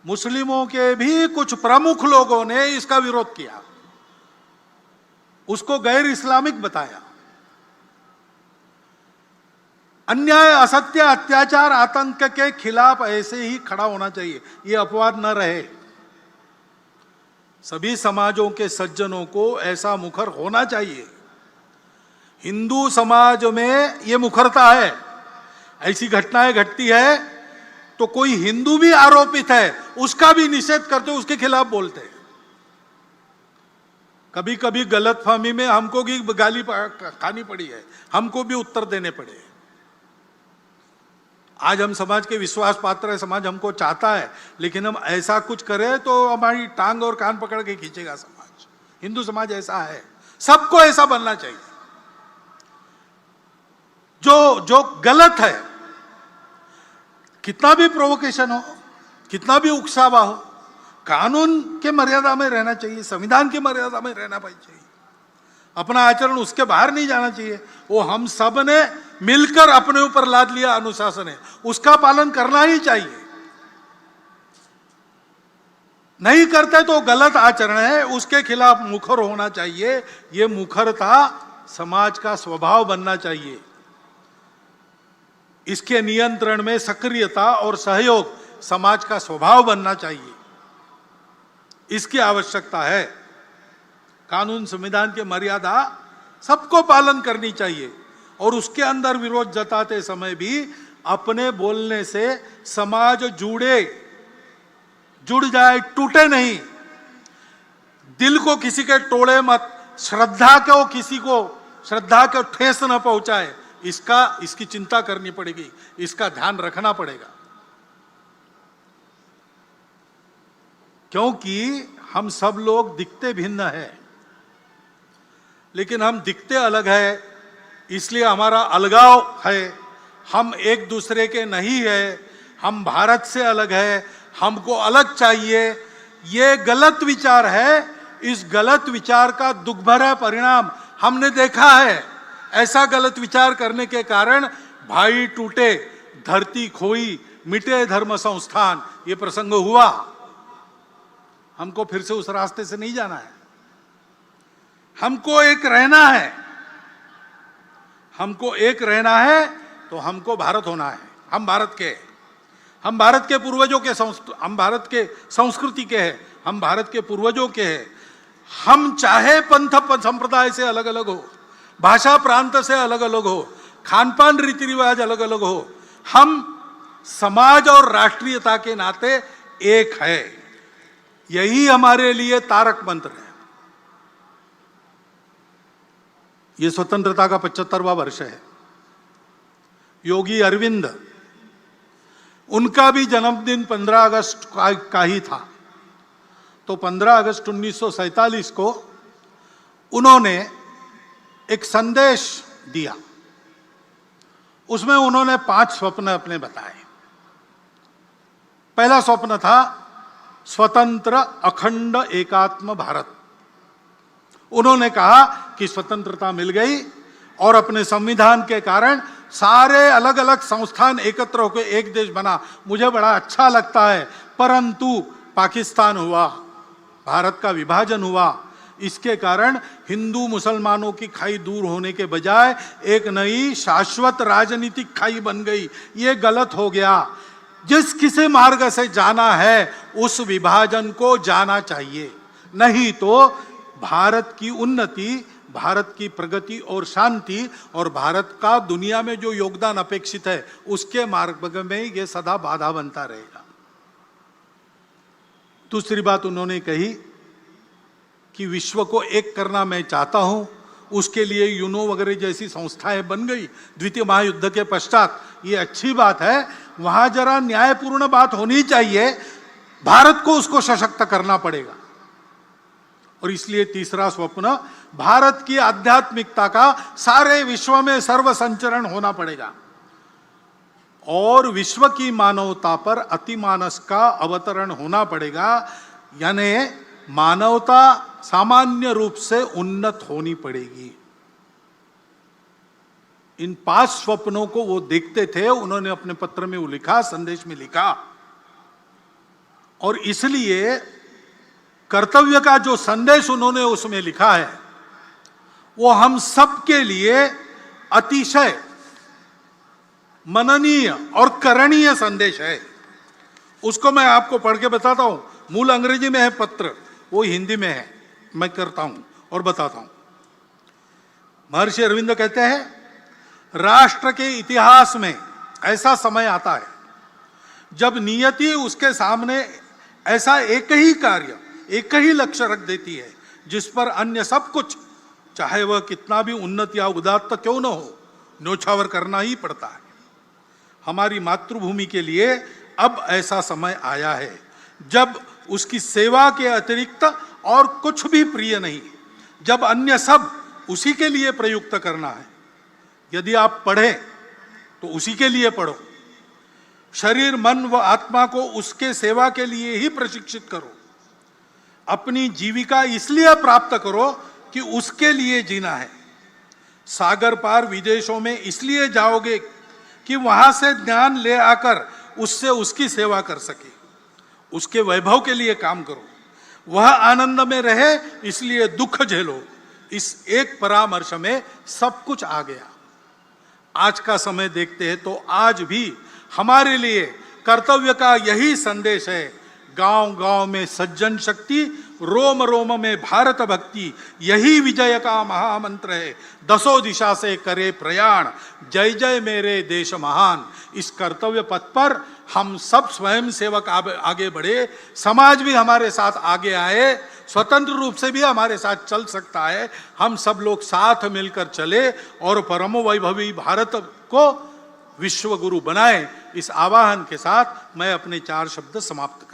मुस्लिमों के भी कुछ प्रमुख लोगों ने इसका विरोध किया, उसको गैर इस्लामिक बताया। अन्याय, असत्य, अत्याचार, आतंक के खिलाफ ऐसे ही खड़ा होना चाहिए। ये अपवाद न रहे। सभी समाजों के सज्जनों को ऐसा मुखर होना चाहिए। हिंदू समाज में ये मुखरता है। ऐसी घटनाएं घटती है तो कोई हिंदू भी आरोपित है, उसका भी निषेध करते, उसके खिलाफ बोलते हैं। कभी कभी गलतफहमी में हमको भी गाली खानी पड़ी है, हमको भी उत्तर देने पड़े। आज हम समाज के विश्वास पात्र है, समाज हमको चाहता है, लेकिन हम ऐसा कुछ करें तो हमारी टांग और कान पकड़ के खींचेगा समाज। हिंदू समाज ऐसा है, सबको ऐसा बनना चाहिए। जो गलत है, कितना भी प्रोवोकेशन हो, कितना भी उकसावा हो, कानून के मर्यादा में रहना चाहिए, संविधान की मर्यादा में रहना चाहिए। अपना आचरण उसके बाहर नहीं जाना चाहिए। वो हम सब ने मिलकर अपने ऊपर लाद लिया अनुशासन है, उसका पालन करना ही चाहिए। नहीं करते तो गलत आचरण है, उसके खिलाफ मुखर होना चाहिए। ये मुखरता समाज का स्वभाव बनना चाहिए। इसके नियंत्रण में सक्रियता और सहयोग समाज का स्वभाव बनना चाहिए। इसकी आवश्यकता है। कानून, संविधान की मर्यादा सबको पालन करनी चाहिए, और उसके अंदर विरोध जताते समय भी अपने बोलने से समाज जुड़ जाए, टूटे नहीं। दिल को किसी के तोड़े मत, श्रद्धा को ठेस न पहुंचाए। इसकी चिंता करनी पड़ेगी, इसका ध्यान रखना पड़ेगा। क्योंकि हम सब लोग दिखते भिन्न हैं, लेकिन हम दिखते अलग है, इसलिए हमारा अलगाव है। हम एक दूसरे के नहीं है, हम भारत से अलग है, हमको अलग चाहिए। ये गलत विचार है। इस गलत विचार का दुख भरा परिणाम हमने देखा है। ऐसा गलत विचार करने के कारण भाई टूटे, धरती खोई, मिटे धर्म संस्थान, ये प्रसंग हुआ। हमको फिर से उस रास्ते से नहीं जाना है। हमको एक रहना है। हमको एक रहना है तो हमको भारत होना है। हम भारत के, हम भारत के पूर्वजों के हम भारत के संस्कृति के हैं, हम भारत के पूर्वजों के हैं। हम चाहे पंथ संप्रदाय से अलग अलग हो, भाषा प्रांत से अलग अलग हो, खान पान रीति रिवाज अलग अलग हो, हम समाज और राष्ट्रीयता के नाते एक है। यही हमारे लिए तारक मंत्र है। ये स्वतंत्रता का 75वां वर्ष है। योगी अरविंद, उनका भी जन्मदिन 15 अगस्त का ही था। तो 15 अगस्त 1947 को उन्होंने एक संदेश दिया। उसमें उन्होंने 5 स्वप्न अपने बताए। पहला स्वप्न था स्वतंत्र अखंड एकात्म भारत। उन्होंने कहा कि स्वतंत्रता मिल गई और अपने संविधान के कारण सारे अलग अलग संस्थान एकत्र होकर एक देश बना, मुझे बड़ा अच्छा लगता है। परंतु पाकिस्तान हुआ, भारत का विभाजन हुआ, इसके कारण हिंदू मुसलमानों की खाई दूर होने के बजाय एक नई शाश्वत राजनीतिक खाई बन गई। ये गलत हो गया। जिस किसी मार्ग से जाना है उस विभाजन को जाना चाहिए, नहीं तो भारत की उन्नति, भारत की प्रगति और शांति और भारत का दुनिया में जो योगदान अपेक्षित है उसके मार्ग में ये सदा बाधा बनता रहेगा। दूसरी बात उन्होंने कही कि विश्व को एक करना मैं चाहता हूं, उसके लिए यूनो वगैरह जैसी संस्थाएं बन गई द्वितीय महायुद्ध के पश्चात। ये अच्छी बात है, वहां जरा न्यायपूर्ण बात होनी चाहिए। भारत को उसको सशक्त करना पड़ेगा। और इसलिए तीसरा स्वप्न, भारत की आध्यात्मिकता का सारे विश्व में सर्व संचरण होना पड़ेगा और विश्व की मानवता पर अतिमानस का अवतरण होना पड़ेगा। यानी मानवता सामान्य रूप से उन्नत होनी पड़ेगी। इन 5 स्वप्नों को वो देखते थे। उन्होंने अपने पत्र में वो लिखा, संदेश में लिखा। और इसलिए कर्तव्य का जो संदेश उन्होंने उसमें लिखा है वो हम सबके लिए अतिशय मननीय और करणीय संदेश है। उसको मैं आपको पढ़ के बताता हूं। मूल अंग्रेजी में है पत्र, वो हिंदी में है, मैं करता हूं और बताता हूं। महर्षि अरविंद कहते हैं, राष्ट्र के इतिहास में ऐसा समय आता है जब नियति उसके सामने ऐसा एक ही कार्य, एक ही लक्ष्य रख देती है जिस पर अन्य सब कुछ, चाहे वह कितना भी उन्नत या उदात्त क्यों न हो, न्योछावर करना ही पड़ता है। हमारी मातृभूमि के लिए अब ऐसा समय आया है जब उसकी सेवा के अतिरिक्त और कुछ भी प्रिय नहीं, जब अन्य सब उसी के लिए प्रयुक्त करना है। यदि आप पढ़ें तो उसी के लिए पढ़ो। शरीर, मन व आत्मा को उसके सेवा के लिए ही प्रशिक्षित करो। अपनी जीविका इसलिए प्राप्त करो कि उसके लिए जीना है। सागर पार विदेशों में इसलिए जाओगे कि वहां से ज्ञान ले आकर उससे उसकी सेवा कर सके। उसके वैभव के लिए काम करो। वह आनंद में रहे इसलिए दुख झेलो। इस एक परामर्श में सब कुछ आ गया। आज का समय देखते हैं तो आज भी हमारे लिए कर्तव्य का यही संदेश है। गांव गांव में सज्जन शक्ति, रोम रोम में भारत भक्ति, यही विजय का महामंत्र है। दसों दिशा से करे प्रयाण, जय जय मेरे देश महान। इस कर्तव्य पथ पर हम सब स्वयं सेवक आगे बढ़े, समाज भी हमारे साथ आगे आए, स्वतंत्र रूप से भी हमारे साथ चल सकता है। हम सब लोग साथ मिलकर चले और परम वैभवी भारत को विश्व गुरु बनाए। इस आवाहन के साथ मैं अपने 4 शब्द समाप्त